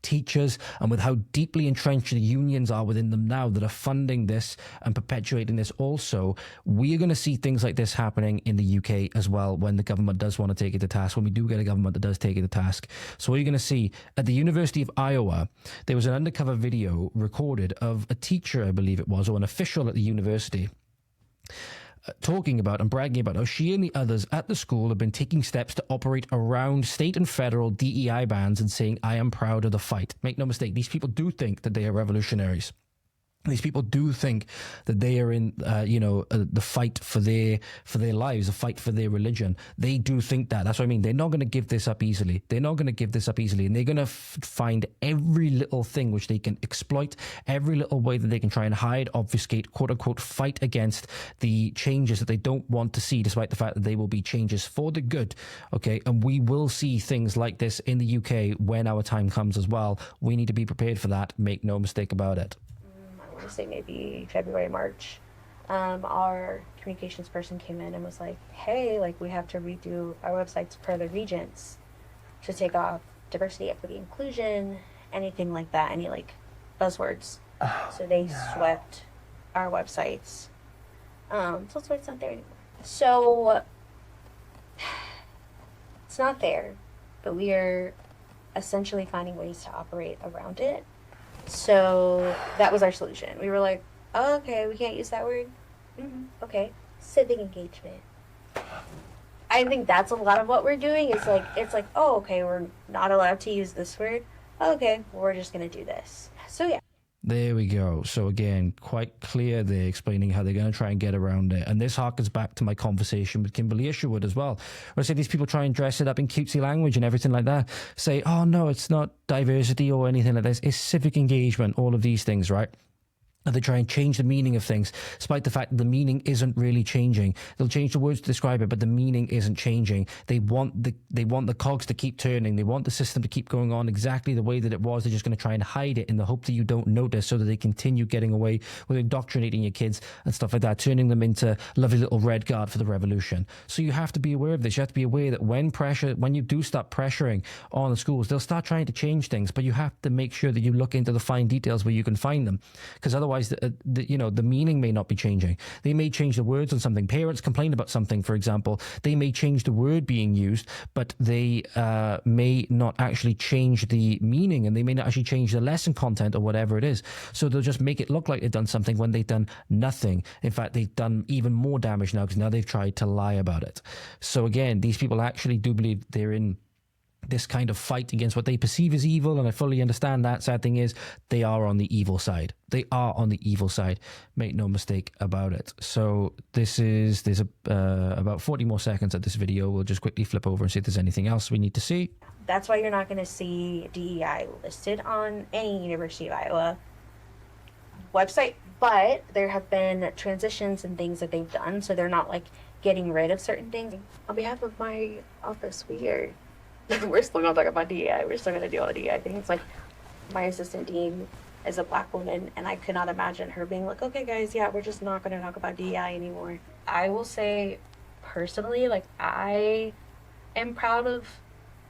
Speaker 1: teachers and with how deeply entrenched the unions are within them now that are funding this and perpetuating this also, we are going to see things like this happening in the UK as well when the government does want to take it to task, when we do get a government that does take it to task. So what you're going to see at the University of Iowa, there was an undercover video recorded of a teacher, I believe it was, or an official at the university, talking about and bragging about how she and the others at the school have been taking steps to operate around state and federal DEI bans and saying, I am proud of the fight. Make no mistake, these people do think that they are revolutionaries. These people do think that they are in, the fight for their lives, the fight for their religion. They do think that. That's what I mean. They're not going to give this up easily. They're not going to give this up easily. And they're going to find every little thing which they can exploit, every little way that they can try and hide, obfuscate, quote unquote, fight against the changes that they don't want to see, despite the fact that they will be changes for the good. Okay. And we will see things like this in the UK when our time comes as well. We need to be prepared for that. Make no mistake about it.
Speaker 4: I say maybe February, March, our communications person came in and was like, hey, we have to redo our websites per the regents to take off diversity, equity, inclusion, anything like that, any buzzwords. So they swept our websites. So it's not there anymore. So it's not there, but we are essentially finding ways to operate around it. So that was our solution. We were like, oh, okay, we can't use that word. Mm-hmm. Okay. Civic engagement. I think that's a lot of what we're doing. It's oh, okay, we're not allowed to use this word. Okay, we're just going to do this. So yeah.
Speaker 1: There we go. So again, quite clear there, explaining how they're going to try and get around it. And this harkens back to my conversation with Kimberly Isherwood as well, where I say these people try and dress it up in cutesy language and everything like that. Say, oh no, it's not diversity or anything like this. It's civic engagement, all of these things, right? And they try and change the meaning of things, despite the fact that the meaning isn't really changing. They'll change the words to describe it, but the meaning isn't changing. They want the cogs to keep turning. They want the system to keep going on exactly the way that it was. They're just going to try and hide it in the hope that you don't notice, so that they continue getting away with indoctrinating your kids and stuff like that, turning them into lovely little red guard for the revolution. So you have to be aware of this. You have to be aware that when you do start pressuring on the schools, they'll start trying to change things, but you have to make sure that you look into the fine details where you can find them, because otherwise the meaning may not be changing. They may change the words on something. Parents complain about something, for example. They may change the word being used, but they may not actually change the meaning, and they may not actually change the lesson content or whatever it is. So they'll just make it look like they've done something when they've done nothing. In fact, they've done even more damage now, because now they've tried to lie about it. So again, these people actually do believe they're in this kind of fight against what they perceive as evil, and I fully understand that. Sad thing is, they are on the evil side. They are on the evil side. Make no mistake about it. So there's about 40 more seconds of this video. We'll just quickly flip over and see if there's anything else we need to see.
Speaker 4: That's why you're not going to see DEI listed on any University of Iowa website, but there have been transitions and things that they've done, so they're not like getting rid of certain things. On behalf of my office, we're still gonna talk about DEI. We're still gonna do all the DEI things. Like, my assistant dean is a Black woman, and I could not imagine her being like, okay guys, yeah, we're just not gonna talk about DEI anymore. I will say personally, like, I am proud of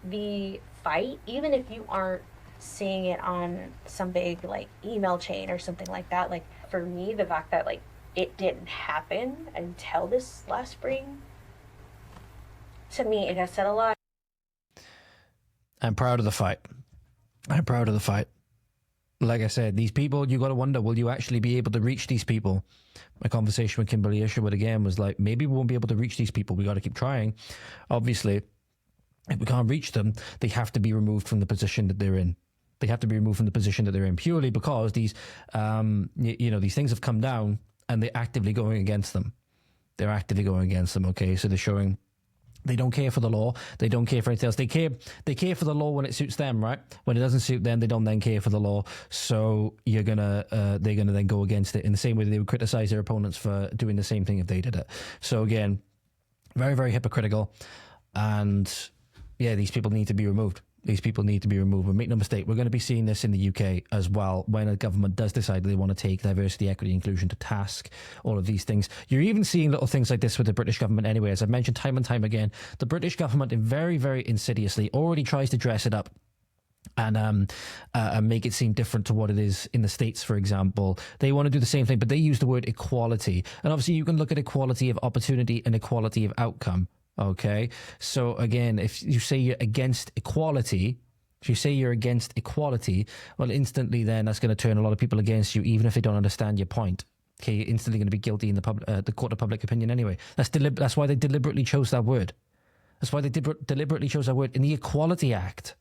Speaker 4: the fight, even if you aren't seeing it on some big like email chain or something like that. Like, for me, the fact that like it didn't happen until this last spring, to me it has said a lot.
Speaker 1: I'm proud of the fight. I'm proud of the fight. Like I said, these people, you got to wonder, will you actually be able to reach these people? My conversation with Kimberly Isherwood again was like, maybe we won't be able to reach these people. We got to keep trying. Obviously, if we can't reach them, they have to be removed from the position that they're in. They have to be removed from the position that they're in, purely because these, these things have come down and they're actively going against them. They're actively going against them, okay? So they're showing they don't care for the law. They don't care for anything else. They care for the law when it suits them, right? When it doesn't suit them, they don't then care for the law. So they're gonna then go against it in the same way that they would criticize their opponents for doing the same thing if they did it. So again, very, very hypocritical. And yeah, these people need to be removed. These people need to be removed. But make no mistake, we're going to be seeing this in the UK as well when a government does decide they want to take diversity, equity, inclusion to task, all of these things. You're even seeing little things like this with the British government anyway. As I've mentioned time and time again, the British government very, very insidiously already tries to dress it up and make it seem different to what it is in the States, for example. They want to do the same thing, but they use the word equality. And obviously you can look at equality of opportunity and equality of outcome. Okay, so again, if you say you're against equality, well, instantly then that's going to turn a lot of people against you, even if they don't understand your point. Okay, you're instantly going to be guilty in the court of public opinion anyway. That's why they deliberately chose that word. That's why they deliberately chose that word in the Equality Act.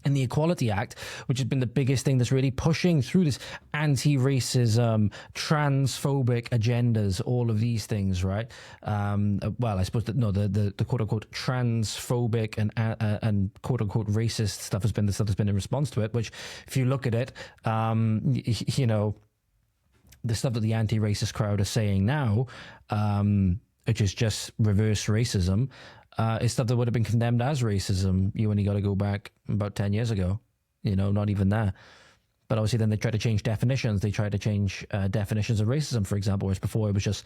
Speaker 1: In the Equality Act, which has been the biggest thing that's really pushing through this anti-racism, transphobic agendas, all of these things, right? Well, I suppose that the quote-unquote transphobic and quote-unquote racist stuff has been the stuff that's been in response to it, which, if you look at it, the stuff that the anti-racist crowd are saying now, which is just reverse racism, is stuff that would have been condemned as racism. You only got to go back about 10 years ago, not even that. But obviously then they try to change definitions. They try to change definitions of racism, for example, whereas before it was just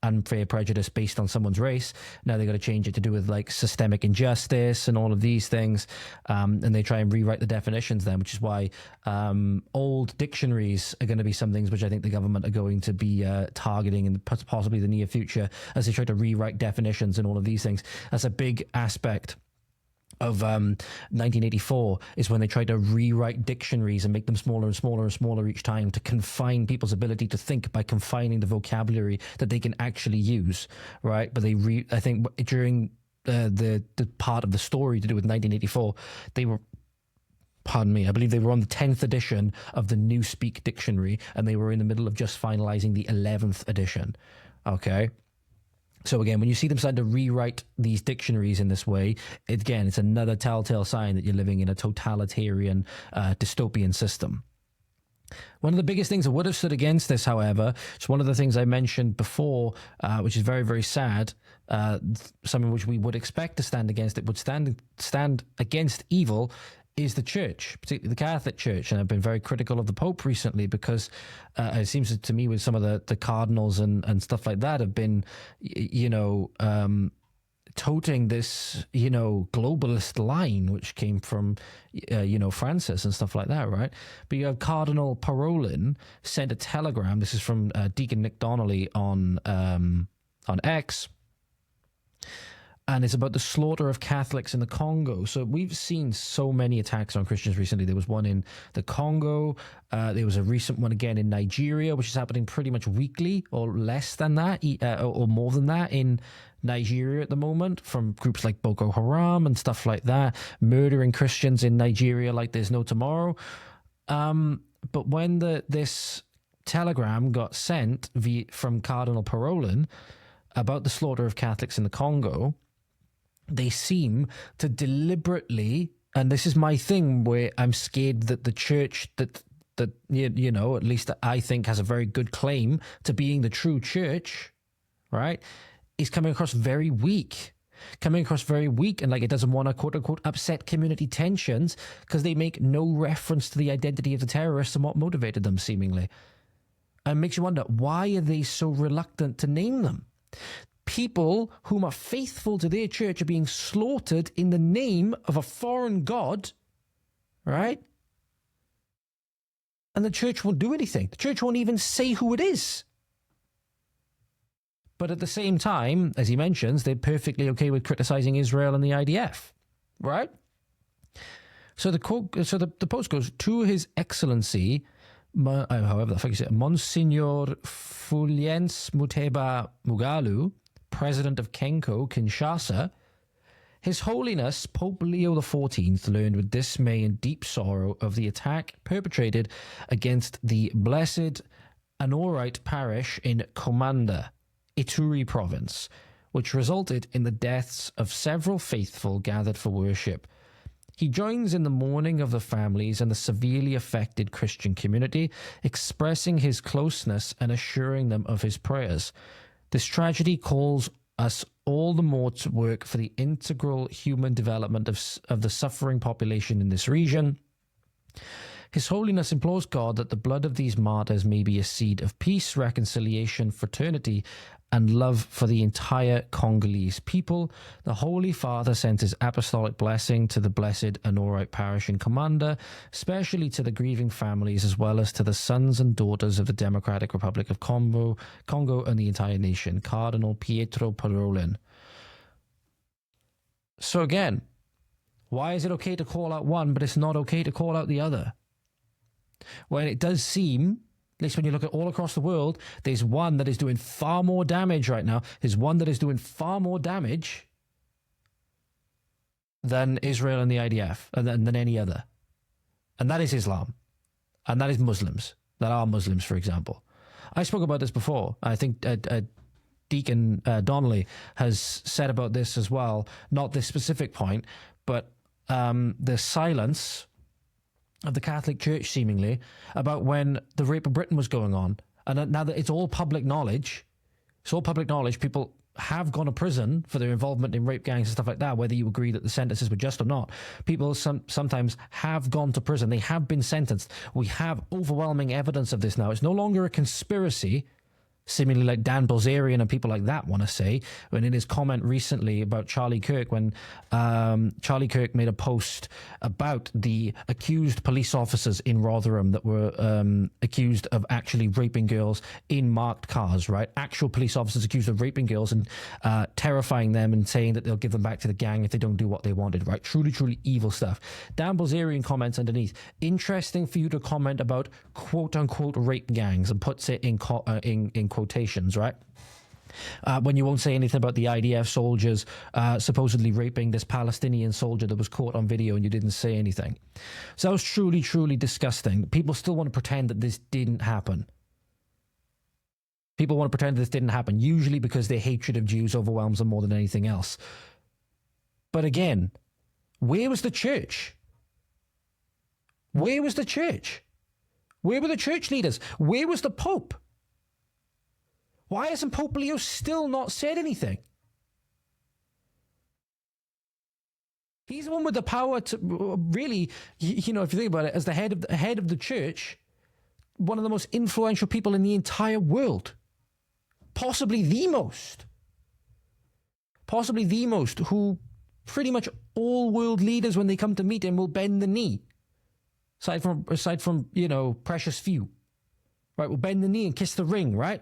Speaker 1: unfair prejudice based on someone's race. Now they got to change it to do with like systemic injustice and all of these things. And they try and rewrite the definitions then, which is why old dictionaries are going to be some things which I think the government are going to be targeting in possibly the near future as they try to rewrite definitions and all of these things. That's a big aspect of 1984 is when they tried to rewrite dictionaries and make them smaller and smaller and smaller each time to confine people's ability to think by confining the vocabulary that they can actually use, right? But I think during the part of the story to do with 1984, they were, pardon me, I believe they were on the 10th edition of the Newspeak Dictionary, and they were in the middle of just finalizing the 11th edition, okay? So again, when you see them starting to rewrite these dictionaries in this way, it's another telltale sign that you're living in a totalitarian, dystopian system. One of the biggest things that would have stood against this, however, is one of the things I mentioned before, which is very, very sad, something which we would expect to stand against, it would stand against evil, is the church, particularly the Catholic Church. And I've been very critical of the Pope recently because it seems to me with some of the cardinals and stuff like that have been, toting this, globalist line, which came from, Francis and stuff like that, right? But you have Cardinal Parolin sent a telegram. This is from Deacon Nick Donnelly on X, and it's about the slaughter of Catholics in the Congo. So we've seen so many attacks on Christians recently. There was one in the Congo. There was a recent one again in Nigeria, which is happening pretty much weekly or less than that, or more than that in Nigeria at the moment, from groups like Boko Haram and stuff like that, murdering Christians in Nigeria like there's no tomorrow. But when this telegram got sent from Cardinal Parolin about the slaughter of Catholics in the Congo, they seem to deliberately, and this is my thing where I'm scared that the church that you know, at least that I think has a very good claim to being the true church, right, is coming across very weak. And like it doesn't want to quote unquote upset community tensions because they make no reference to the identity of the terrorists and what motivated them seemingly. And it makes you wonder, why are they so reluctant to name them? People whom are faithful to their church are being slaughtered in the name of a foreign god, right? And the church won't do anything. The church won't even say who it is. But at the same time, as he mentions, they're perfectly okay with criticizing Israel and the IDF, right? So the post goes, to His Excellency, however the fuck you say it, Monsignor Fulgence Muteba Mugalu, President of Kenko, Kinshasa, His Holiness Pope Leo XIV learned with dismay and deep sorrow of the attack perpetrated against the Blessed Anorite parish in Komanda, Ituri province, which resulted in the deaths of several faithful gathered for worship. He joins in the mourning of the families and the severely affected Christian community, expressing his closeness and assuring them of his prayers. This tragedy calls us all the more to work for the integral human development of the suffering population in this region. His Holiness implores God that the blood of these martyrs may be a seed of peace, reconciliation, fraternity, and love for the entire Congolese people. The Holy Father sends his apostolic blessing to the Blessed Anorite parish in Komanda, especially to the grieving families, as well as to the sons and daughters of the Democratic Republic of Congo and the entire nation. Cardinal Pietro Parolin. So again, why is it okay to call out one, but it's not okay to call out the other? Well, it does seem, at least when you look at all across the world, there's one that is doing far more damage right now. There's one that is doing far more damage than Israel and the IDF, and than any other. And that is Islam. And that is Muslims. That are Muslims, for example. I spoke about this before. I think Deacon Donnelly has said about this as well. Not this specific point, but the silence of the Catholic Church, seemingly, about when the rape of Britain was going on. And now that it's all public knowledge, people have gone to prison for their involvement in rape gangs and stuff like that, whether you agree that the sentences were just or not. People sometimes have gone to prison. They have been sentenced. We have overwhelming evidence of this now. It's no longer a conspiracy, seemingly like Dan Bilzerian and people like that want to say, when in his comment recently about Charlie Kirk, when Charlie Kirk made a post about the accused police officers in Rotherham that were accused of actually raping girls in marked cars, right? Actual police officers accused of raping girls and terrifying them and saying that they'll give them back to the gang if they don't do what they wanted, right? Truly, truly evil stuff. Dan Bilzerian comments underneath, interesting for you to comment about quote-unquote rape gangs, and puts it in quotations, right? When you won't say anything about the IDF soldiers supposedly raping this Palestinian soldier that was caught on video, and you didn't say anything. So that was truly, truly disgusting. People still want to pretend that this didn't happen. People want to pretend this didn't happen, usually because their hatred of Jews overwhelms them more than anything else. But again, where was the church? Where was the church? Where were the church leaders? Where was the Pope? Why hasn't Pope Leo still not said anything? He's the one with the power to really, you know, if you think about it, as the head of the church, one of the most influential people in the entire world. Possibly the most, who pretty much all world leaders, when they come to meet him, will bend the knee. Aside from, you know, precious few. Right, will bend the knee and kiss the ring, right?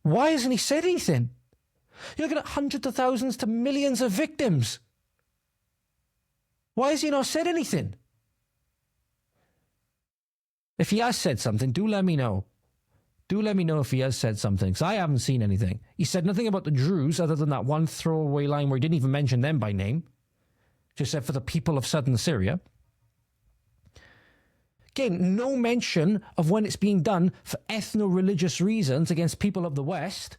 Speaker 1: Why hasn't he said anything? You're looking at hundreds of thousands to millions of victims. Why has he not said anything? If he has said something, do let me know. Do let me know if he has said something, because I haven't seen anything. He said nothing about the Druze other than that one throwaway line where he didn't even mention them by name. Just said for the people of southern Syria. Again, no mention of when it's being done for ethno-religious reasons against people of the West.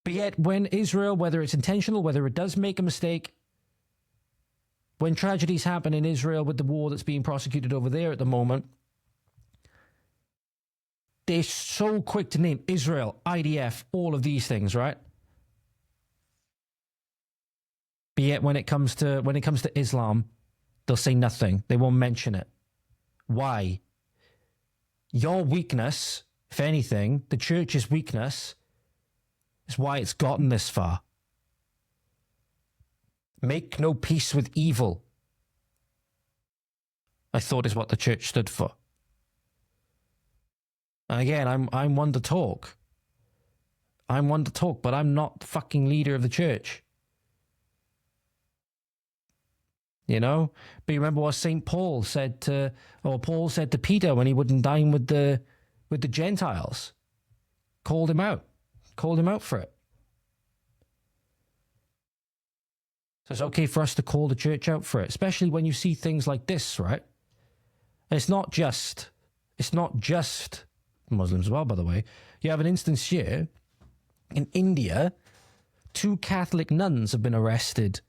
Speaker 1: But yet when Israel, whether it's intentional, whether it does make a mistake, when tragedies happen in Israel with the war that's being prosecuted over there at the moment, they're so quick to name Israel, IDF, all of these things, right? But yet when it comes to Islam, they'll say nothing. They won't mention it. Why? Your weakness, if anything, the church's weakness, is why it's gotten this far. Make no peace with evil, I thought is what the church stood for. And again, I'm one to talk. I'm one to talk, but I'm not the fucking leader of the church. You know? But you remember what Paul said to Peter when he wouldn't dine with the Gentiles. Called him out for it. So it's okay for us to call the church out for it, especially when you see things like this, right? And it's not just Muslims as well, by the way. You have an instance here in India. 2 Catholic nuns have been arrested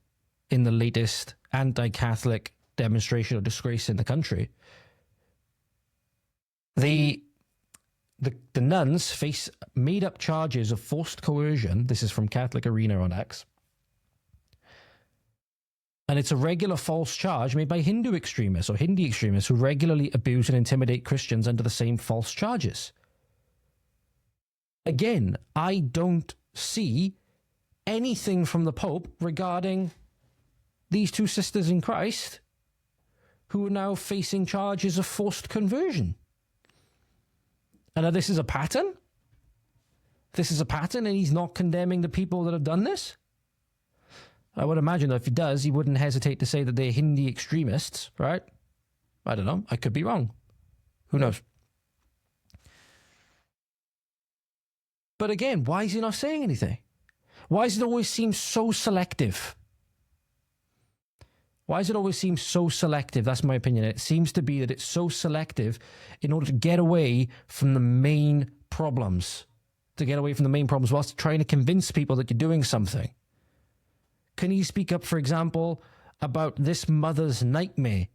Speaker 1: in the latest anti-Catholic demonstration of disgrace in the country. The nuns face made-up charges of forced coercion. This is from Catholic Arena on X. And it's a regular false charge made by Hindu extremists or Hindi extremists who regularly abuse and intimidate Christians under the same false charges. Again, I don't see anything from the Pope regarding these 2 sisters in Christ who are now facing charges of forced conversion. And this is a pattern? This is a pattern and he's not condemning the people that have done this? I would imagine that if he does, he wouldn't hesitate to say that they're Hindi extremists, right? I don't know. I could be wrong. Who knows? But again, why is he not saying anything? Why does it always seem so selective? Why does it always seem so selective? That's my opinion. It seems to be that it's so selective in order to get away from the main problems. To get away from the main problems whilst trying to convince people that you're doing something. Can you speak up, for example, about this mother's nightmare,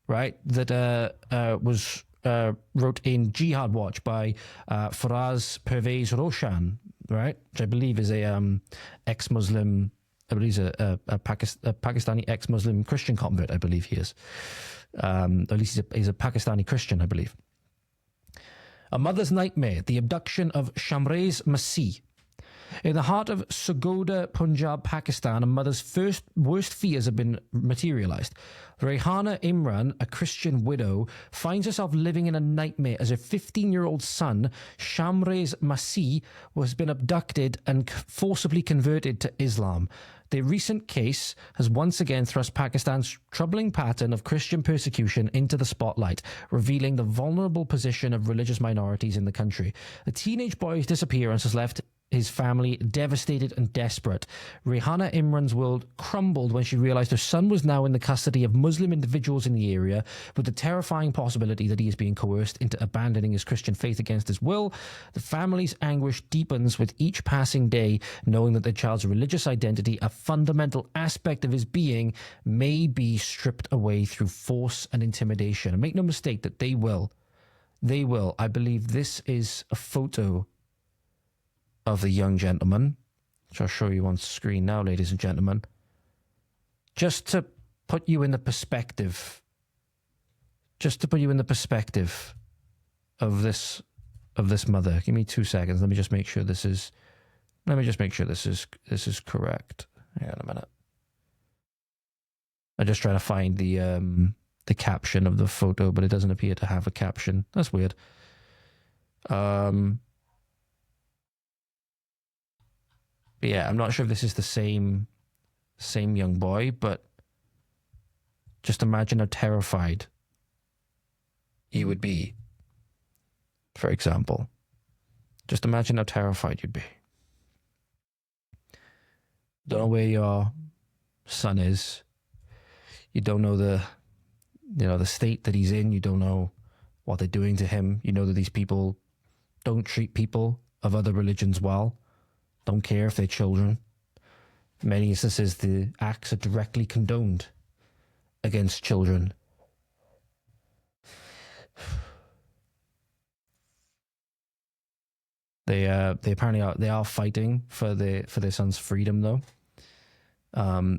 Speaker 1: right? That was wrote in Jihad Watch by Faraz Pervez Roshan, right? Which I believe is a ex-Muslim. I believe he's a Pakistani ex-Muslim Christian convert. I believe he is. At least he's a Pakistani Christian, I believe. A Mother's Nightmare: The Abduction of Shamrez Masih. In the heart of Sagoda, Punjab, Pakistan, a mother's worst fears have been materialized. Rehana Imran, a Christian widow, finds herself living in a nightmare as her 15-year-old son, Shamrez Masih, has been abducted and forcibly converted to Islam. The recent case has once again thrust Pakistan's troubling pattern of Christian persecution into the spotlight, revealing the vulnerable position of religious minorities in the country. The teenage boy's disappearance has left his family devastated and desperate. Rehana Imran's world crumbled when she realized her son was now in the custody of Muslim individuals in the area, with the terrifying possibility that he is being coerced into abandoning his Christian faith against his will. The family's anguish deepens with each passing day, knowing that their child's religious identity, a fundamental aspect of his being, may be stripped away through force and intimidation. And make no mistake that they will. They will. I believe this is a photo of the young gentleman, which I'll show you on screen now, ladies and gentlemen, just to put you in the perspective, of this mother. Give me 2 seconds. Let me just make sure this is correct. Hang on a minute. I'm just trying to find the caption of the photo, but it doesn't appear to have a caption. That's weird. But yeah, I'm not sure if this is the same young boy, but just imagine how terrified you would be, for example. Just imagine how terrified you'd be. Don't know where your son is. You don't know the state that he's in. You don't know what they're doing to him. You know that these people don't treat people of other religions well. Don't care if they're children. In many instances, the acts are directly condoned against children. They apparently are fighting for their son's freedom, though.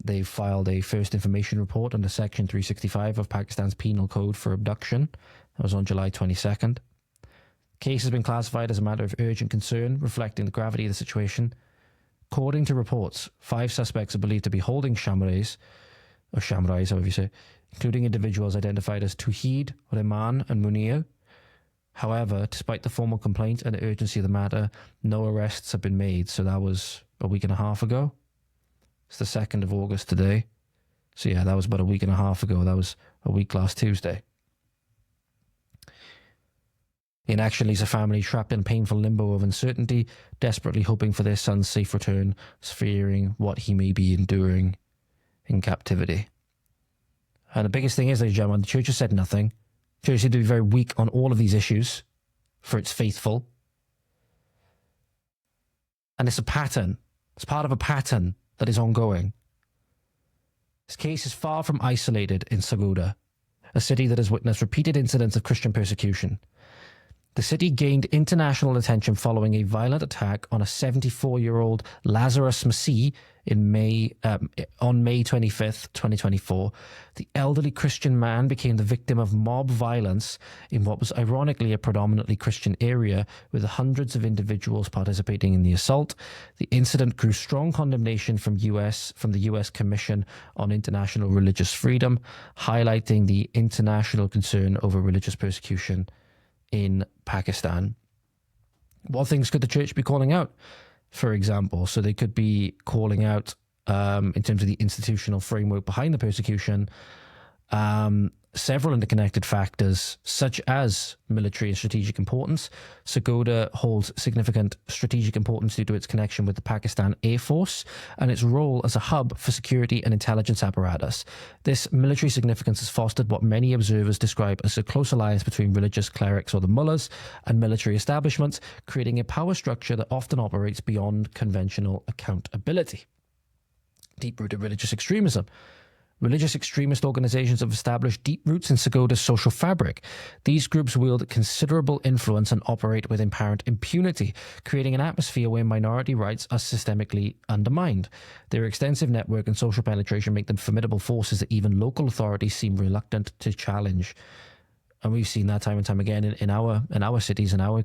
Speaker 1: They filed a first information report under Section 365 of Pakistan's Penal Code for abduction. That was on July 22nd. The case has been classified as a matter of urgent concern, reflecting the gravity of the situation. According to reports, 5 suspects are believed to be holding shamrais, however you say, including individuals identified as Tawheed, Rahman, and Munir. However, despite the formal complaint and the urgency of the matter, no arrests have been made. So that was a week and a half ago. It's the 2nd of August today. So yeah, that was about a week and a half ago. That was a week last Tuesday. In action leaves a family trapped in painful limbo of uncertainty, desperately hoping for their son's safe return, fearing what he may be enduring in captivity. And the biggest thing is, ladies and gentlemen, the church has said nothing. The church seems to be very weak on all of these issues for its faithful. And it's a pattern. It's part of a pattern that is ongoing. This case is far from isolated in Sagoda, a city that has witnessed repeated incidents of Christian persecution. The city gained international attention following a violent attack on a 74-year-old Lazarus Masih on May 25th, 2024. The elderly Christian man became the victim of mob violence in what was ironically a predominantly Christian area, with hundreds of individuals participating in the assault. The incident drew strong condemnation from the US Commission on International Religious Freedom, highlighting the international concern over religious persecution in Pakistan. What things could the church be calling out, for example? So they could be calling out, in terms of the institutional framework behind the persecution, several interconnected factors, such as military and strategic importance. Sagoda holds significant strategic importance due to its connection with the Pakistan Air Force and its role as a hub for security and intelligence apparatus. This military significance has fostered what many observers describe as a close alliance between religious clerics, or the mullahs, and military establishments, creating a power structure that often operates beyond conventional accountability. Deep-rooted religious extremism. Religious extremist organizations have established deep roots in Sagoda's social fabric. These groups wield considerable influence and operate with apparent impunity, creating an atmosphere where minority rights are systemically undermined. Their extensive network and social penetration make them formidable forces that even local authorities seem reluctant to challenge. And we've seen that time and time again in our cities, in our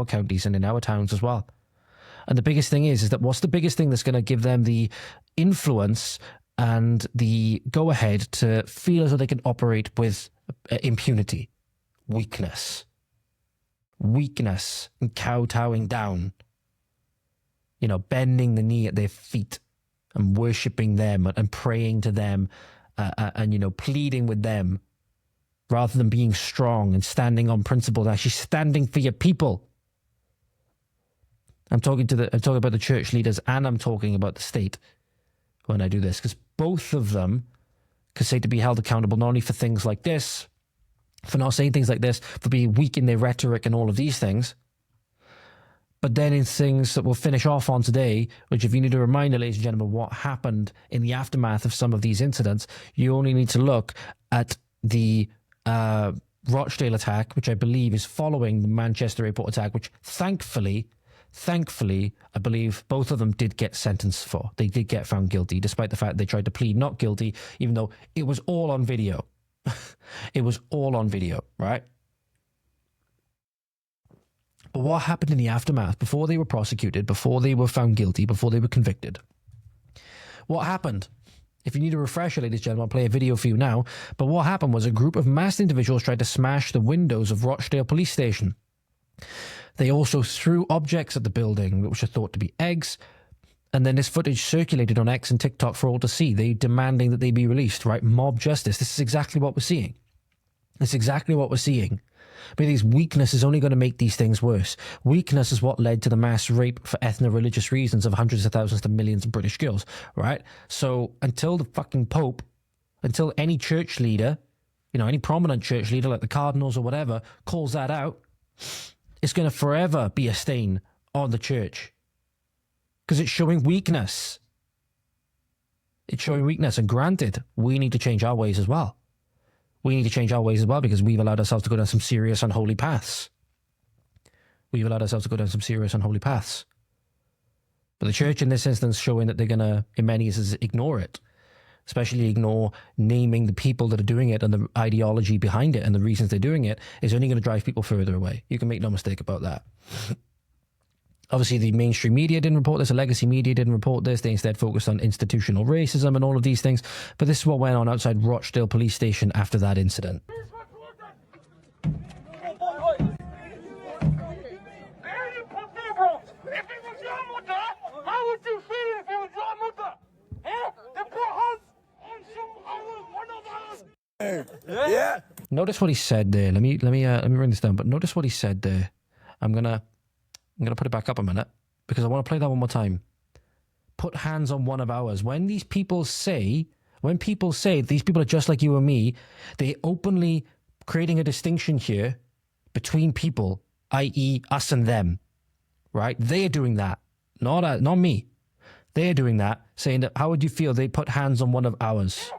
Speaker 1: counties, and in our towns as well. And the biggest thing is that what's the biggest thing that's going to give them the influence and the go-ahead to feel as though they can operate with impunity? Weakness and kowtowing down, bending the knee at their feet and worshipping them and praying to them, and pleading with them, rather than being strong and standing on principle and actually standing for your people. I'm talking about the church leaders, and I'm talking about the state when I do this, because both of them could say to be held accountable not only for things like this, for not saying things like this, for being weak in their rhetoric and all of these things, but then in things that we'll finish off on today, which, if you need a reminder, ladies and gentlemen, what happened in the aftermath of some of these incidents, you only need to look at the Rochdale attack, which I believe is following the Manchester airport attack, which thankfully, I believe both of them did get sentenced for. They did get found guilty, despite the fact they tried to plead not guilty, even though it was all on video. It was all on video, right? But what happened in the aftermath, before they were prosecuted, before they were found guilty, before they were convicted? What happened? If you need a refresher, ladies and gentlemen, I'll play a video for you now. But what happened was a group of masked individuals tried to smash the windows of Rochdale Police Station. They also threw objects at the building, which are thought to be eggs, And then this footage circulated on X and TikTok for all to see. They demanding that they be released, right? Mob justice. This is exactly what we're seeing. It's exactly what we're seeing. But these weakness is only going to make these things worse. Weakness is what led to the mass rape for ethno-religious reasons of hundreds of thousands to millions of British girls, right? So until the fucking Pope, until any church leader, you know, any prominent church leader like the Cardinals or whatever calls that out, it's going to forever be a stain on the church. Because it's showing weakness. It's showing weakness. And granted, we need to change our ways as well. We need to change our ways as well because we've allowed ourselves to go down some serious unholy paths. We've allowed ourselves to go down some serious unholy paths. But the church in this instance showing that they're going to, in many cases, ignore it. Especially ignore naming the people that are doing it and the ideology behind it and the reasons they're doing it is only going to drive people further away. You can make no mistake about that. Obviously, the mainstream media didn't report this. The legacy media didn't report this. They instead focused on institutional racism and all of these things. But this is what went on outside Rochdale Police Station after that incident.
Speaker 2: Yeah.
Speaker 1: Notice what he said there. Let me bring this down. But notice what he said there. I'm gonna put it back up a minute because I want to play that one more time. Put hands on one of ours. When people say these people are just like you and me, they openly creating a distinction here between people, i.e. us and them, right? They're doing that, not me. They're doing that, saying that how would you feel they put hands on one of ours?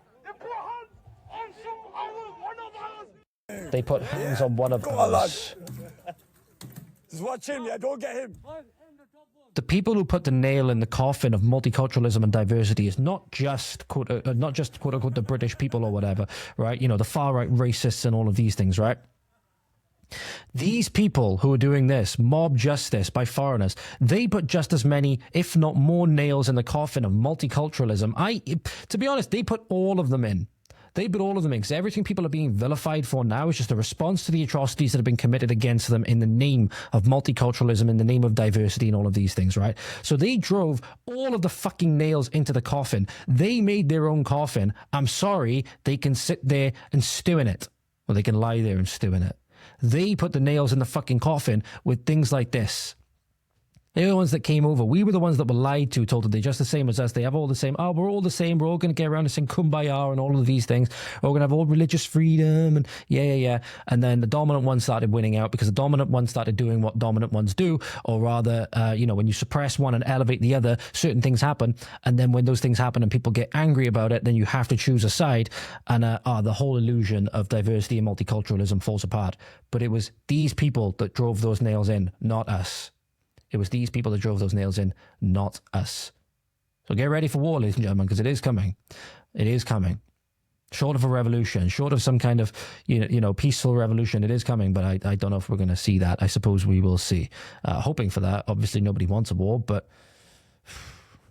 Speaker 1: They put hands on one of ours.
Speaker 2: Just watch him, yeah, don't get him.
Speaker 1: The people who put the nail in the coffin of multiculturalism and diversity is not just quote unquote the British people or whatever, right? You know, the far right racists and all of these things, right? These people who are doing this, mob justice by foreigners, they put just as many, if not more, nails in the coffin of multiculturalism. To be honest, they put all of them in. They put all of them in because everything people are being vilified for now is just a response to the atrocities that have been committed against them in the name of multiculturalism, in the name of diversity and all of these things, right? So they drove all of the fucking nails into the coffin. They made their own coffin. I'm sorry, they can sit there and stew in it. Or they can lie there and stew in it. They put the nails in the fucking coffin with things like this. They're the ones that came over. We were the ones that were lied to, told that they're just the same as us. They have all the same. Oh, we're all the same. We're all going to get around and sing Kumbaya and all of these things. We're going to have all religious freedom and yeah. And then the dominant one started winning out because the dominant one started doing what dominant ones do, or rather, when you suppress one and elevate the other, certain things happen. And then when those things happen and people get angry about it, then you have to choose a side. And the whole illusion of diversity and multiculturalism falls apart. But it was these people that drove those nails in, not us. It was these people that drove those nails in, not us. So get ready for war, ladies and gentlemen, because it is coming. It is coming. Short of a revolution, short of some kind of, peaceful revolution, it is coming, but I don't know if we're going to see that. I suppose we will see. Hoping for that. Obviously, nobody wants a war, but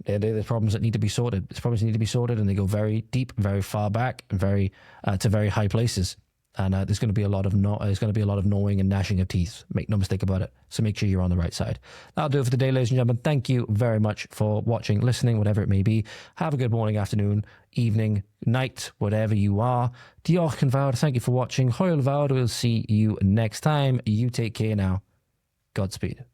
Speaker 1: there's problems that need to be sorted. There's problems that need to be sorted, and they go very deep, very far back, and to very high places. And there's going to be a lot of gnawing and gnashing of teeth. Make no mistake about it. So make sure you're on the right side. That'll do it for today, ladies and gentlemen. Thank you very much for watching, listening, whatever it may be. Have a good morning, afternoon, evening, night, whatever you are. Diolch yn fawr. Thank you for watching. Hwyl fawr. We'll see you next time. You take care now. Godspeed.